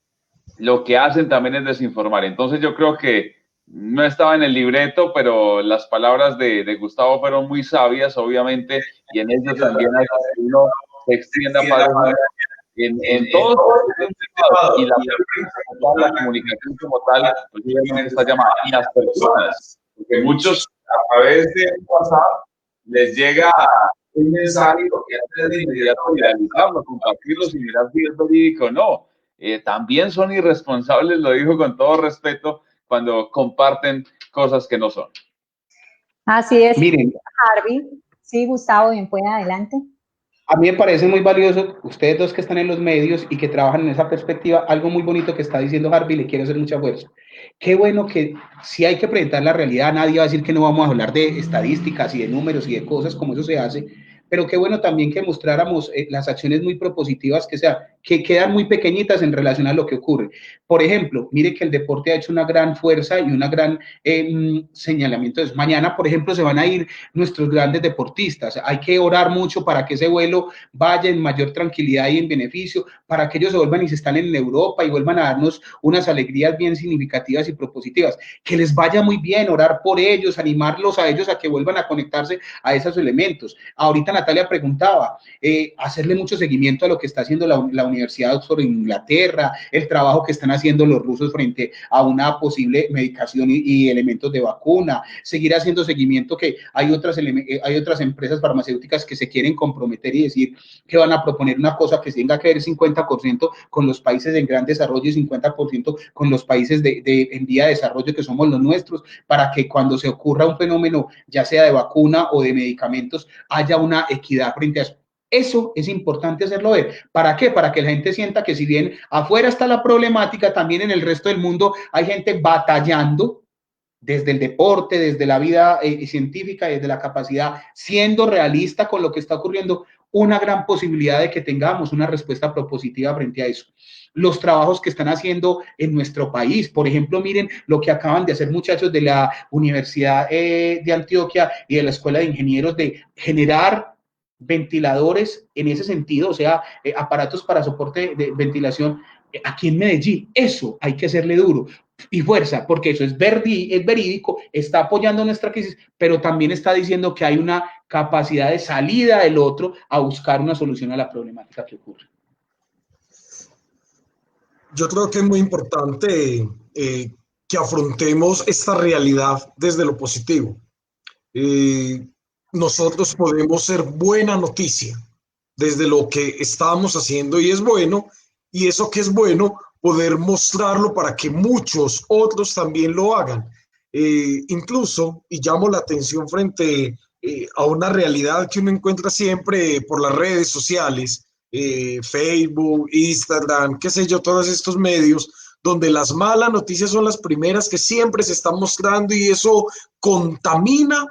lo que hacen también es desinformar. Entonces yo creo que no estaba en el libreto, pero las palabras de Gustavo fueron muy sabias, obviamente, y en ello también hay que uno se extienda para en todos los y la comunicación como tal, pues obviamente está llamada a las personas, porque muchos a través de WhatsApp les llega un mensaje y lo que hacen es de inmediato viralizarlo, compartirlo sin mirar si es verídico o no. También son irresponsables, lo digo con todo respeto, cuando comparten cosas que no son. Así es. Miren, Harvey. Sí, Gustavo, bien, pues adelante. a mí me parece muy valioso, ustedes dos que están en los medios y que trabajan en esa perspectiva, algo muy bonito que está diciendo Harvey, le quiero hacer mucha fuerza. Qué bueno que si hay que presentar la realidad, nadie va a decir que no vamos a hablar de estadísticas y de números y de cosas como eso se hace, pero qué bueno también que mostráramos las acciones muy propositivas que quedan muy pequeñitas en relación a lo que ocurre. Por ejemplo, mire que el deporte ha hecho una gran fuerza y una gran señalamiento. Entonces, mañana, por ejemplo, se van a ir nuestros grandes deportistas. Hay que orar mucho para que ese vuelo vaya en mayor tranquilidad y en beneficio, para que ellos se vuelvan y se están en Europa y vuelvan a darnos unas alegrías bien significativas y propositivas. Que les vaya muy bien, orar por ellos, animarlos a ellos a que vuelvan a conectarse a esos elementos. Ahorita Natalia preguntaba, hacerle mucho seguimiento a lo que está haciendo la Universidad de Oxford en Inglaterra, el trabajo que están haciendo los rusos frente a una posible medicación y elementos de vacuna, seguir haciendo seguimiento que hay otras empresas farmacéuticas que se quieren comprometer y decir que van a proponer una cosa que tenga que ver 50% con los países en gran desarrollo y 50% con los países en vía de desarrollo que somos los nuestros, para que cuando se ocurra un fenómeno, ya sea de vacuna o de medicamentos, haya una equidad frente a eso. Eso es importante hacerlo ver. ¿Para qué? Para que la gente sienta que si bien afuera está la problemática, también en el resto del mundo hay gente batallando desde el deporte, desde la vida científica, desde la capacidad, siendo realista con lo que está ocurriendo, una gran posibilidad de que tengamos una respuesta propositiva frente a eso. Los trabajos que están haciendo en nuestro país, por ejemplo, miren lo que acaban de hacer muchachos de la Universidad de Antioquia y de la Escuela de Ingenieros de generar ventiladores en ese sentido, o sea, aparatos para soporte de ventilación aquí en Medellín. Eso hay que hacerle duro y fuerza, porque eso es verídico, está apoyando nuestra crisis, pero también está diciendo que hay una capacidad de salida del otro a buscar una solución a la problemática que ocurre. Yo creo que es muy importante que afrontemos esta realidad desde lo positivo. Nosotros podemos ser buena noticia desde lo que estamos haciendo y es bueno, y eso que es bueno, poder mostrarlo para que muchos otros también lo hagan. Incluso, y llamo la atención frente a una realidad que uno encuentra siempre por las redes sociales, Facebook, Instagram, qué sé yo, todos estos medios, donde las malas noticias son las primeras que siempre se están mostrando y eso contamina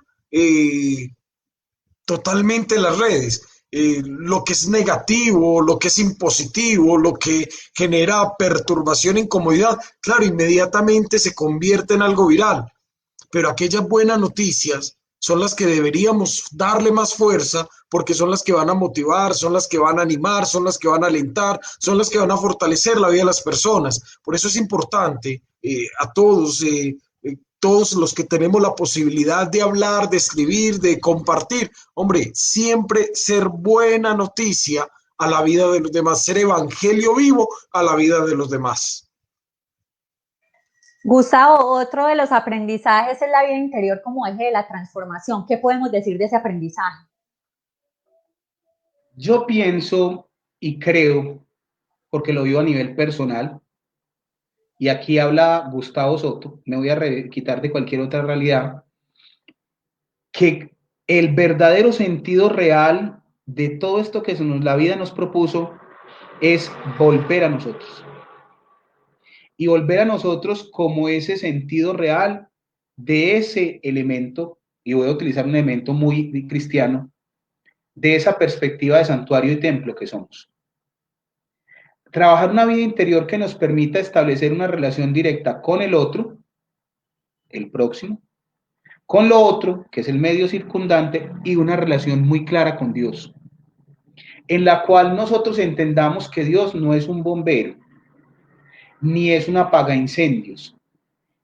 totalmente las redes. Lo que es negativo, lo que es impositivo, lo que genera perturbación, incomodidad, claro, inmediatamente se convierte en algo viral. Pero aquellas buenas noticias son las que deberíamos darle más fuerza porque son las que van a motivar, son las que van a animar, son las que van a alentar, son las que van a fortalecer la vida de las personas. Por eso es importante a todos los que tenemos la posibilidad de hablar, de escribir, de compartir, hombre, siempre ser buena noticia a la vida de los demás, ser evangelio vivo a la vida de los demás. Gustavo, otro de los aprendizajes es la vida interior como eje de la transformación. ¿Qué podemos decir de ese aprendizaje? Yo pienso y creo, porque lo vivo a nivel personal, y aquí habla Gustavo Soto, me voy a quitar de cualquier otra realidad, que El verdadero sentido real de todo esto que la vida nos propuso es volver a nosotros. Y volver a nosotros como ese sentido real de ese elemento, y voy a utilizar un elemento muy cristiano, de esa perspectiva de santuario y templo que somos. Trabajar una vida interior que nos permita establecer una relación directa con el otro, el próximo, con lo otro, que es el medio circundante, y una relación muy clara con Dios, en la cual nosotros entendamos que Dios no es un bombero, ni es un apagaincendios,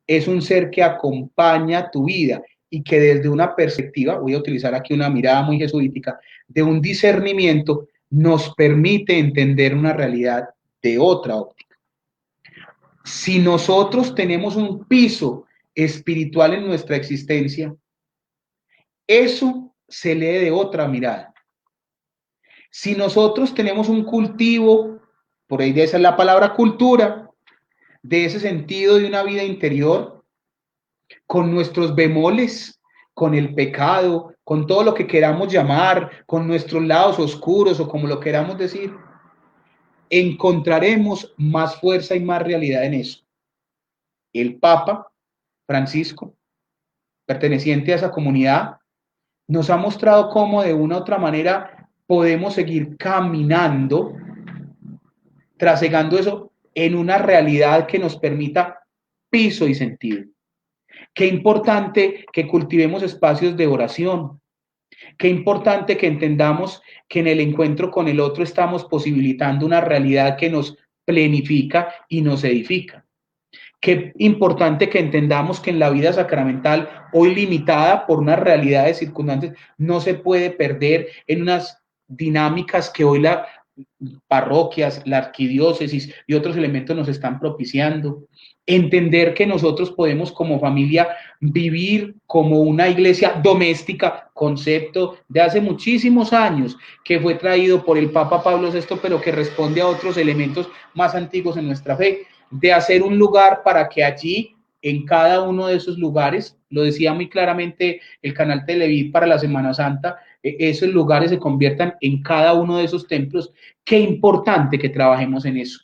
es un ser que acompaña tu vida y que desde una perspectiva, voy a utilizar aquí una mirada muy jesuítica, de un discernimiento, nos permite entender una realidad de otra óptica. Si nosotros tenemos un piso espiritual en nuestra existencia, eso se lee de otra mirada. Si nosotros tenemos un cultivo, por ahí de esa es la palabra cultura, de ese sentido de una vida interior, con nuestros bemoles, con el pecado, con todo lo que queramos llamar, con nuestros lados oscuros o como lo queramos decir, encontraremos más fuerza y más realidad en eso. El Papa Francisco, perteneciente a esa comunidad, nos ha mostrado cómo de una u otra manera podemos seguir caminando, trasegando eso en una realidad que nos permita piso y sentido. Qué importante que cultivemos espacios de oración. Qué importante que entendamos que en el encuentro con el otro estamos posibilitando una realidad que nos plenifica y nos edifica. Qué importante que entendamos que en la vida sacramental, hoy limitada por unas realidades circundantes, no se puede perder en unas dinámicas que hoy las parroquias, la arquidiócesis y otros elementos nos están propiciando. Entender que nosotros podemos como familia vivir como una iglesia doméstica, concepto de hace muchísimos años, que fue traído por el Papa Pablo VI, pero que responde a otros elementos más antiguos en nuestra fe, de hacer un lugar para que allí, en cada uno de esos lugares, lo decía muy claramente el canal Televid para la Semana Santa, esos lugares se conviertan en cada uno de esos templos. Qué importante que trabajemos en eso.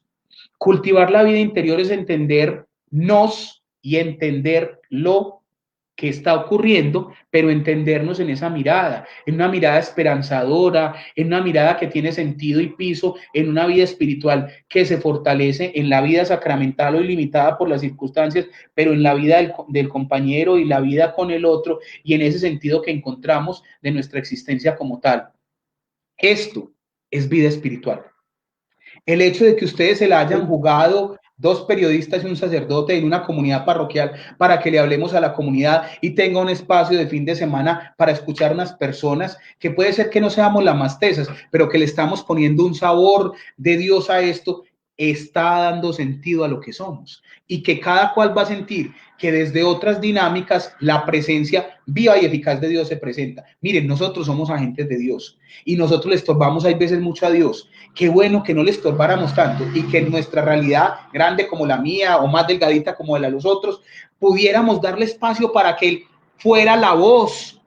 Cultivar la vida interior es entendernos y entender lo que está ocurriendo, pero entendernos en esa mirada, en una mirada esperanzadora, en una mirada que tiene sentido y piso, en una vida espiritual que se fortalece en la vida sacramental o ilimitada por las circunstancias, pero en la vida del compañero y la vida con el otro, y en ese sentido que encontramos de nuestra existencia como tal. Esto es vida espiritual. El hecho de que ustedes se la hayan jugado, dos periodistas y un sacerdote en una comunidad parroquial, para que le hablemos a la comunidad y tenga un espacio de fin de semana para escuchar unas personas que puede ser que no seamos las más tesas, pero que le estamos poniendo un sabor de Dios a esto, está dando sentido a lo que somos, y que cada cual va a sentir que desde otras dinámicas la presencia viva y eficaz de Dios se presenta. Miren, nosotros somos agentes de Dios y nosotros le estorbamos hay veces mucho a Dios. Qué bueno que no le estorbáramos tanto y que en nuestra realidad grande como la mía o más delgadita como la de los otros, pudiéramos darle espacio para que Él fuera la voz,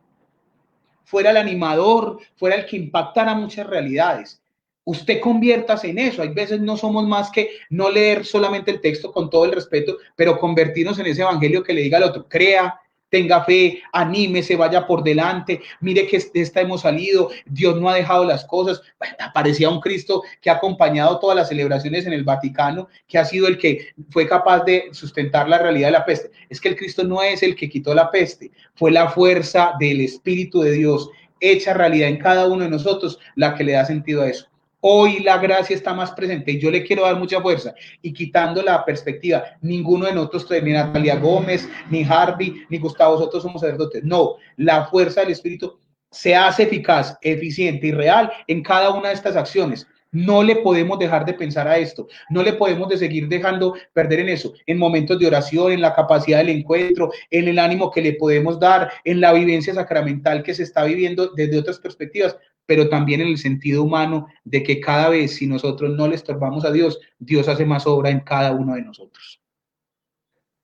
fuera el animador, fuera el que impactara muchas realidades. Usted conviértase en eso. Hay veces no somos más que no leer solamente el texto con todo el respeto, pero convertirnos en ese evangelio que le diga al otro, crea, tenga fe, anímese, vaya por delante, mire que de esta hemos salido, Dios no ha dejado las cosas. Bueno, aparecía un Cristo que ha acompañado todas las celebraciones en el Vaticano, que ha sido el que fue capaz de sustentar la realidad de la peste. Es que el Cristo no es el que quitó la peste, fue la fuerza del Espíritu de Dios hecha realidad en cada uno de nosotros la que le da sentido a eso. Hoy la gracia está más presente y yo le quiero dar mucha fuerza, y quitando la perspectiva, ninguno de nosotros, ni Natalia Gómez, ni Harvey, ni Gustavo, nosotros somos sacerdotes. No, la fuerza del Espíritu se hace eficaz, eficiente y real en cada una de estas acciones. No le podemos dejar de pensar a esto, no le podemos de seguir dejando perder en eso, en momentos de oración, en la capacidad del encuentro, en el ánimo que le podemos dar, en la vivencia sacramental que se está viviendo desde otras perspectivas, pero también en el sentido humano de que cada vez si nosotros no le estorbamos a Dios, Dios hace más obra en cada uno de nosotros.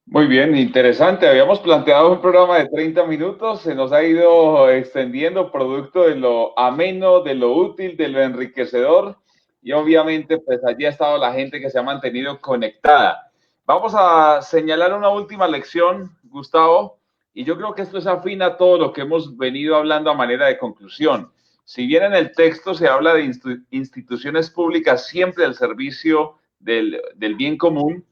Muy bien, interesante. Habíamos planteado un programa de 30 minutos, se nos ha ido extendiendo producto de lo ameno, de lo útil, de lo enriquecedor y obviamente pues allí ha estado la gente que se ha mantenido conectada. Vamos a señalar una última lección, Gustavo, y yo creo que esto es afín a todo lo que hemos venido hablando a manera de conclusión. Si bien en el texto se habla de instituciones públicas siempre al servicio del bien común,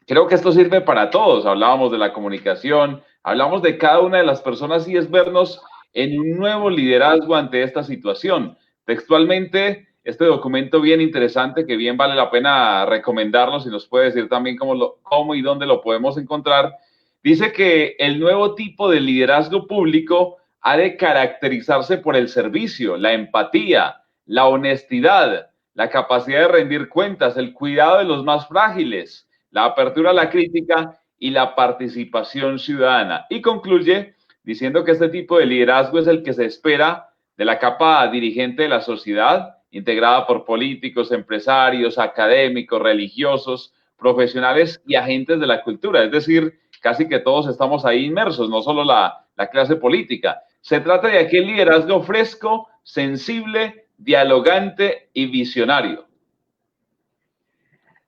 creo que esto sirve para todos. Hablábamos de la comunicación, hablamos de cada una de las personas y es vernos en un nuevo liderazgo ante esta situación. Textualmente, este documento bien interesante que bien vale la pena recomendarlo, si nos puede decir también cómo y dónde lo podemos encontrar, dice que el nuevo tipo de liderazgo público ha de caracterizarse por el servicio, la empatía, la honestidad, la capacidad de rendir cuentas, el cuidado de los más frágiles, la apertura a la crítica y la participación ciudadana. Y concluye diciendo que este tipo de liderazgo es el que se espera de la capa dirigente de la sociedad, integrada por políticos, empresarios, académicos, religiosos, profesionales y agentes de la cultura. Es decir, casi que todos estamos ahí inmersos, no solo la clase política. Se trata de aquel liderazgo fresco, sensible, dialogante y visionario.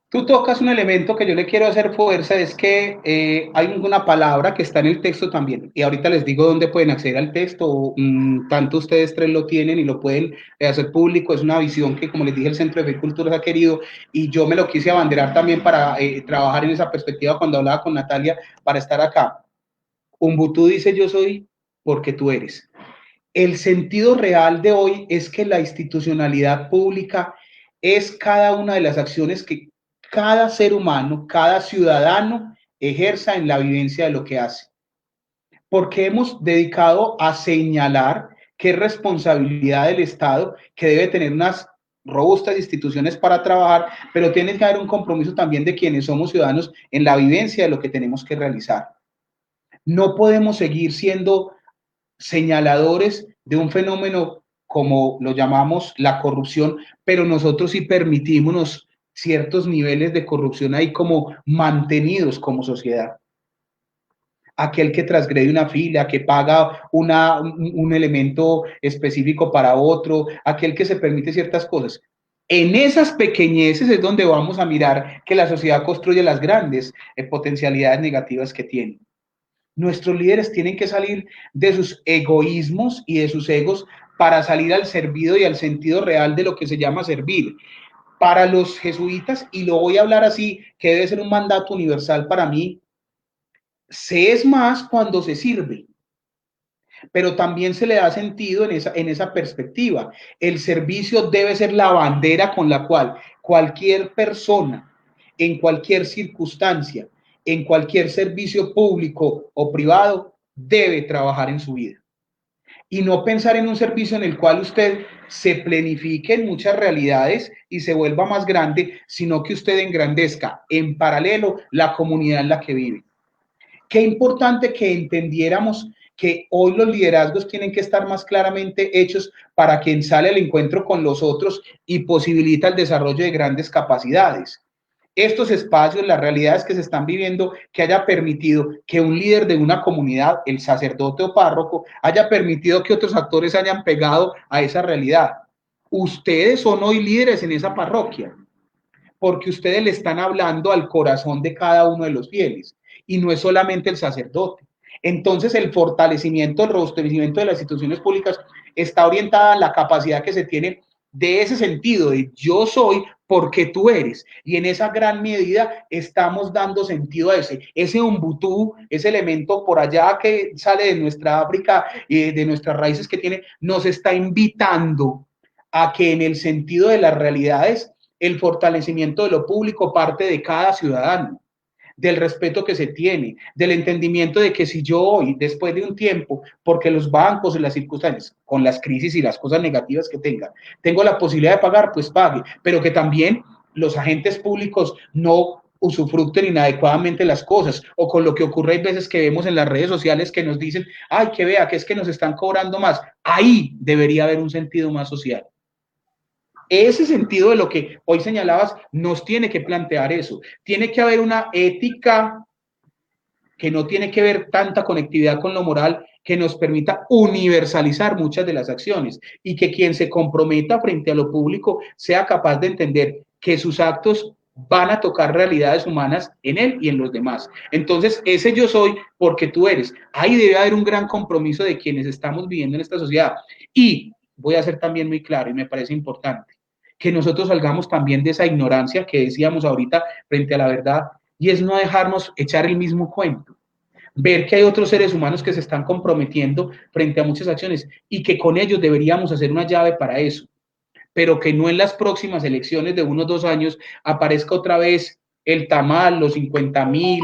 Tú tocas un elemento que yo le quiero hacer fuerza, es que hay una palabra que está en el texto también, y ahorita les digo dónde pueden acceder al texto, tanto ustedes tres lo tienen y lo pueden hacer público, es una visión que, como les dije, el Centro de Fe y Culturas ha querido, y yo me lo quise abanderar también para trabajar en esa perspectiva cuando hablaba con Natalia para estar acá. Ubuntu dice: yo soy porque tú eres. El sentido real de hoy es que la institucionalidad pública es cada una de las acciones que cada ser humano, cada ciudadano ejerza en la vivencia de lo que hace. Porque hemos dedicado a señalar que es responsabilidad del Estado, que debe tener unas robustas instituciones para trabajar, pero tiene que haber un compromiso también de quienes somos ciudadanos en la vivencia de lo que tenemos que realizar. No podemos seguir siendo señaladores de un fenómeno como lo llamamos la corrupción, pero nosotros sí permitimos ciertos niveles de corrupción ahí como mantenidos como sociedad. Aquel que transgrede una fila, que paga un elemento específico para otro, aquel que se permite ciertas cosas. En esas pequeñeces es donde vamos a mirar que la sociedad construye las grandes potencialidades negativas que tiene. Nuestros líderes tienen que salir de sus egoísmos y de sus egos para salir al servido y al sentido real de lo que se llama servir. Para los jesuitas, y lo voy a hablar así, que debe ser un mandato universal para mí, se es más cuando se sirve, pero también se le da sentido en esa perspectiva. El servicio debe ser la bandera con la cual cualquier persona, en cualquier circunstancia, en cualquier servicio público o privado, debe trabajar en su vida. Y no pensar en un servicio en el cual usted se planifique en muchas realidades y se vuelva más grande, sino que usted engrandezca en paralelo la comunidad en la que vive. Qué importante que entendiéramos que hoy los liderazgos tienen que estar más claramente hechos para quien sale al encuentro con los otros y posibilita el desarrollo de grandes capacidades. Estos espacios, las realidades que se están viviendo, que haya permitido que un líder de una comunidad, el sacerdote o párroco, haya permitido que otros actores hayan pegado a esa realidad. Ustedes son hoy líderes en esa parroquia, porque ustedes le están hablando al corazón de cada uno de los fieles, y no es solamente el sacerdote. Entonces, el fortalecimiento, el robustecimiento de las instituciones públicas está orientada a la capacidad que se tiene de ese sentido de yo soy porque tú eres, y en esa gran medida estamos dando sentido a ese Ubuntu, ese elemento por allá que sale de nuestra África y de nuestras raíces que tiene, nos está invitando a que en el sentido de las realidades el fortalecimiento de lo público parte de cada ciudadano, del respeto que se tiene, del entendimiento de que si yo hoy, después de un tiempo, porque los bancos y las circunstancias, con las crisis y las cosas negativas que tengan, tengo la posibilidad de pagar, pues pague, pero que también los agentes públicos no usufructen inadecuadamente las cosas, o con lo que ocurre hay veces que vemos en las redes sociales que nos dicen, ay, que vea, que es que nos están cobrando más. Ahí debería haber un sentido más social. Ese sentido de lo que hoy señalabas nos tiene que plantear eso. Tiene que haber una ética que no tiene que ver tanta conectividad con lo moral, que nos permita universalizar muchas de las acciones y que quien se comprometa frente a lo público sea capaz de entender que sus actos van a tocar realidades humanas en él y en los demás. Entonces, ese yo soy porque tú eres. Ahí debe haber un gran compromiso de quienes estamos viviendo en esta sociedad. Y voy a ser también muy claro, y me parece importante, que nosotros salgamos también de esa ignorancia que decíamos ahorita frente a la verdad, y es no dejarnos echar el mismo cuento. Ver que hay otros seres humanos que se están comprometiendo frente a muchas acciones y que con ellos deberíamos hacer una llave para eso, pero que no en las próximas elecciones de unos 2 años aparezca otra vez el tamal, los 50.000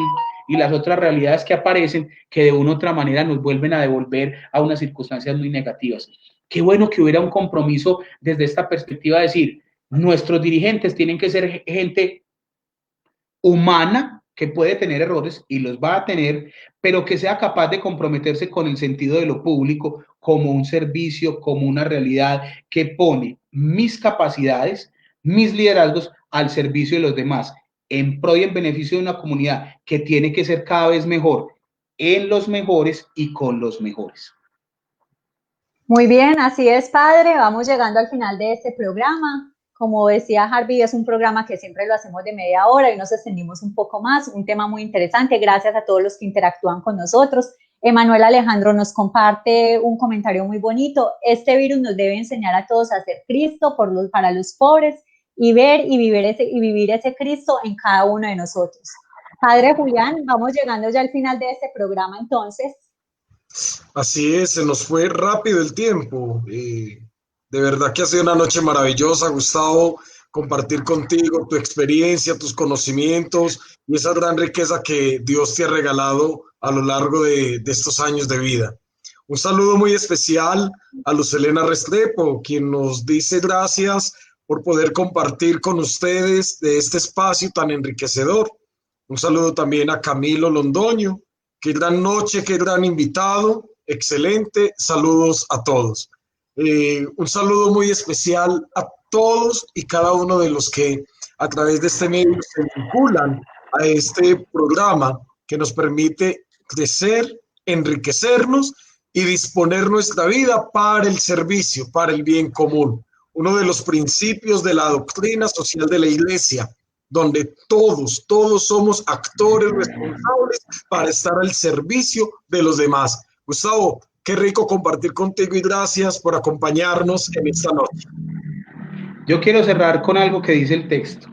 y las otras realidades que aparecen que de una u otra manera nos vuelven a devolver a unas circunstancias muy negativas. Qué bueno que hubiera un compromiso desde esta perspectiva de decir, nuestros dirigentes tienen que ser gente humana, que puede tener errores y los va a tener, pero que sea capaz de comprometerse con el sentido de lo público como un servicio, como una realidad que pone mis capacidades, mis liderazgos al servicio de los demás, en pro y en beneficio de una comunidad que tiene que ser cada vez mejor en los mejores y con los mejores. Muy bien, así es, padre. Vamos llegando al final de este programa. Como decía Harvey, es un programa que siempre lo hacemos de media hora y nos extendimos un poco más. Un tema muy interesante. Gracias a todos los que interactúan con nosotros. Emanuel Alejandro nos comparte un comentario muy bonito. Este virus nos debe enseñar a todos a ser Cristo para los pobres y ver y vivir ese Cristo en cada uno de nosotros. Padre Julián, vamos llegando ya al final de este programa entonces. Así es, se nos fue rápido el tiempo. De verdad que ha sido una noche maravillosa, Gustavo, compartir contigo tu experiencia, tus conocimientos y esa gran riqueza que Dios te ha regalado a lo largo de estos años de vida. Un saludo muy especial a Luz Helena Restrepo, quien nos dice gracias por poder compartir con ustedes de este espacio tan enriquecedor. Un saludo también a Camilo Londoño. Qué gran noche, qué gran invitado, excelente, saludos a todos. Un saludo muy especial a todos y cada uno de los que a través de este medio se vinculan a este programa que nos permite crecer, enriquecernos y disponer nuestra vida para el servicio, para el bien común. Uno de los principios de la doctrina social de la Iglesia, donde todos somos actores responsables para estar al servicio de los demás. Gustavo, qué rico compartir contigo y gracias por acompañarnos en esta noche. Yo quiero cerrar con algo que dice el texto.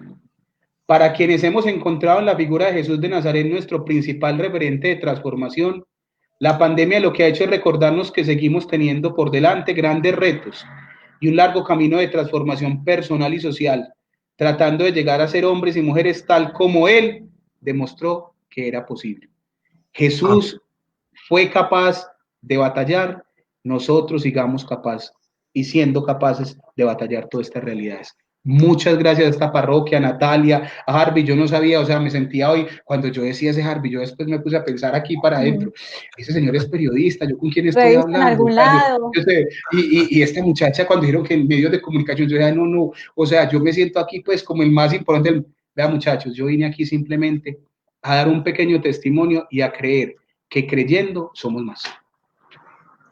Para quienes hemos encontrado en la figura de Jesús de Nazaret nuestro principal referente de transformación, la pandemia lo que ha hecho es recordarnos que seguimos teniendo por delante grandes retos y un largo camino de transformación personal y social, tratando de llegar a ser hombres y mujeres tal como Él demostró que era posible. Jesús fue capaz de batallar, nosotros sigamos capaces y siendo capaces de batallar todas estas realidades. Muchas gracias a esta parroquia, a Natalia, a Harvey. Yo no sabía, o sea, me sentía hoy, cuando yo decía ese Harvey, yo después me puse a pensar aquí para adentro, ese señor es periodista, ¿yo con quién estoy hablando? En algún lado. Yo sé, y esta muchacha cuando dijeron que en medios de comunicación, yo decía, no, o sea, yo me siento aquí pues como el más importante. Vea muchachos, yo vine aquí simplemente a dar un pequeño testimonio y a creer que creyendo somos más.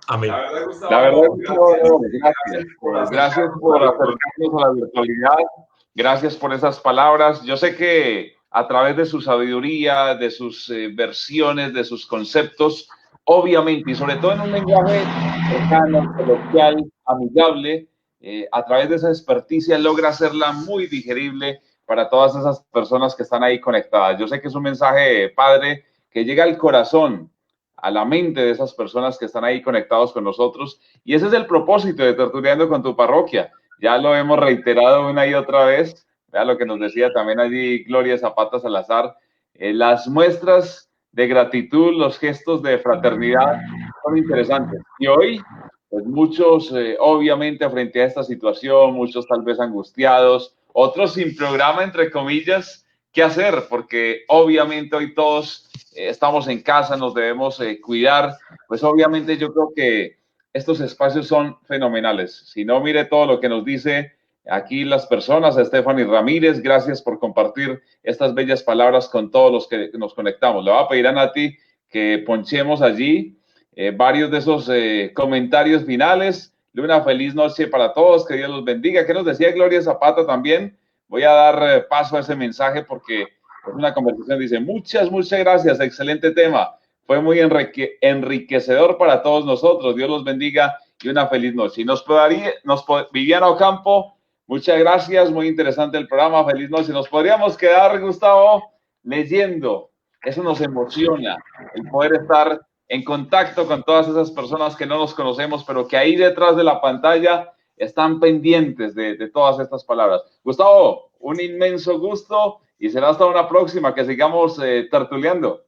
Amén. La verdad, Gustavo, gracias por acercarnos a la virtualidad, gracias por esas palabras. Yo sé que a través de su sabiduría, de sus versiones, de sus conceptos, obviamente, y sobre todo en un lenguaje cercano, coloquial, amigable, a través de esa experticia logra hacerla muy digerible para todas esas personas que están ahí conectadas. Yo sé que es un mensaje, padre, que llega al corazón, a la mente de esas personas que están ahí conectados con nosotros. Y ese es el propósito de Tertuliando con tu Parroquia. Ya lo hemos reiterado una y otra vez. Vea lo que nos decía también allí Gloria Zapata Salazar. Las muestras de gratitud, los gestos de fraternidad son interesantes. Y hoy, pues muchos, obviamente, frente a esta situación, muchos tal vez angustiados, otros sin programa, entre comillas, qué hacer, porque obviamente hoy todos estamos en casa, nos debemos cuidar, pues obviamente yo creo que estos espacios son fenomenales. Si no, mire todo lo que nos dice aquí las personas. Stephanie Ramírez, gracias por compartir estas bellas palabras con todos los que nos conectamos. Le voy a pedir a Nati que ponchemos allí varios de esos comentarios finales. De una feliz noche para todos, que Dios los bendiga. ¿Qué nos decía Gloria Zapata también? Voy a dar paso a ese mensaje porque es una conversación. Dice, muchas gracias, excelente tema. Fue muy enriquecedor para todos nosotros. Dios los bendiga y una feliz noche. Y Viviana Ocampo, muchas gracias, muy interesante el programa, feliz noche. Nos podríamos quedar, Gustavo, leyendo. Eso nos emociona, el poder estar en contacto con todas esas personas que no nos conocemos, pero que ahí detrás de la pantalla están pendientes de todas estas palabras. Gustavo, un inmenso gusto y será hasta una próxima, que sigamos tertuleando.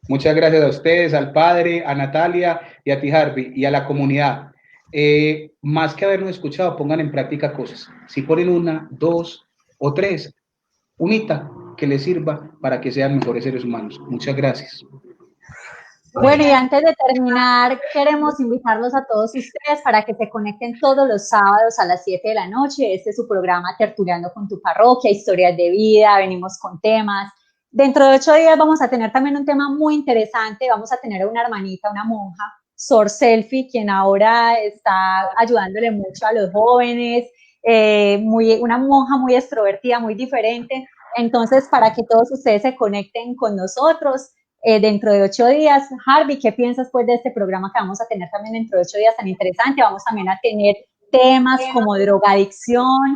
Muchas gracias a ustedes, al padre, a Natalia y a ti, Harvey, y a la comunidad. Más que habernos escuchado, pongan en práctica cosas. Si ponen 1, 2 o 3, unita que les sirva para que sean mejores seres humanos. Muchas gracias. Bueno, y antes de terminar, queremos invitarlos a todos ustedes para que se conecten todos los sábados a las 7 de la noche. Este es su programa Tertuleando con tu Parroquia, historias de vida, venimos con temas. Dentro de 8 días vamos a tener también un tema muy interesante. Vamos a tener a una hermanita, una monja, Sor Selfie, quien ahora está ayudándole mucho a los jóvenes, una monja muy extrovertida, muy diferente. Entonces, para que todos ustedes se conecten con nosotros, dentro de 8 días. Harvey, ¿qué piensas pues de este programa que vamos a tener también dentro de 8 días tan interesante? Vamos también a tener temas como drogadicción,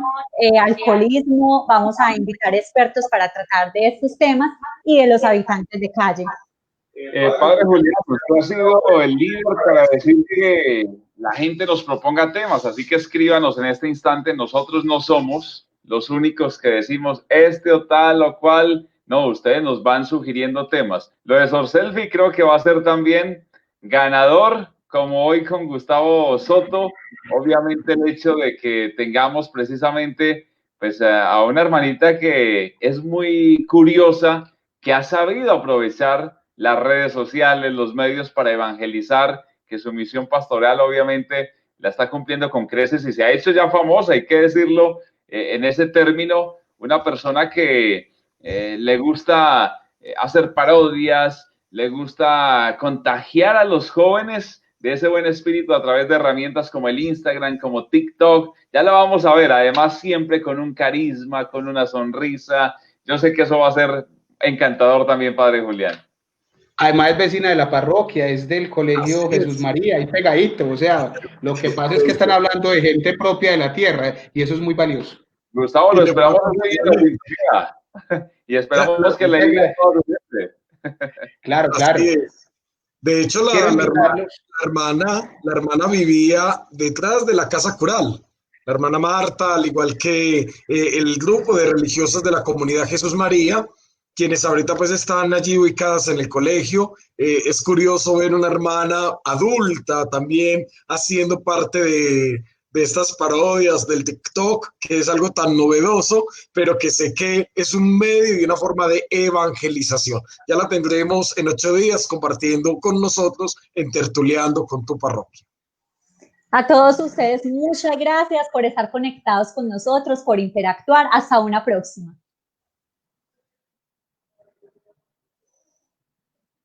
alcoholismo. Vamos a invitar expertos para tratar de estos temas y de los habitantes de calle. Padre Julián, usted ha sido el líder para decir que la gente nos proponga temas, así que escríbanos en este instante. Nosotros no somos los únicos que decimos este o tal o cual. No, ustedes nos van sugiriendo temas. Lo de Sor Selfie creo que va a ser también ganador, como hoy con Gustavo Soto. Obviamente el hecho de que tengamos precisamente pues, a una hermanita que es muy curiosa, que ha sabido aprovechar las redes sociales, los medios para evangelizar, que su misión pastoral obviamente la está cumpliendo con creces y se ha hecho ya famosa, hay que decirlo en ese término, una persona que le gusta hacer parodias, le gusta contagiar a los jóvenes de ese buen espíritu a través de herramientas como el Instagram, como TikTok. Ya la vamos a ver, además siempre con un carisma, con una sonrisa. Yo sé que eso va a ser encantador también, Padre Julián. Además es vecina de la parroquia, es del colegio Jesús María, ahí pegadito. O sea, lo que pasa es que están hablando de gente propia de la tierra y eso es muy valioso. Gustavo, lo esperamos y esperamos que le diga todo. Claro, claro. De hecho, la hermana vivía detrás de la casa cural. La hermana Marta, al igual que el grupo de religiosas de la comunidad Jesús María, quienes ahorita pues están allí ubicadas en el colegio. Es curioso ver una hermana adulta también haciendo parte de estas parodias del TikTok, que es algo tan novedoso, pero que sé que es un medio y una forma de evangelización. Ya la tendremos en 8 días compartiendo con nosotros en Tertuleando con tu Parroquia. A todos ustedes, muchas gracias por estar conectados con nosotros, por interactuar. Hasta una próxima.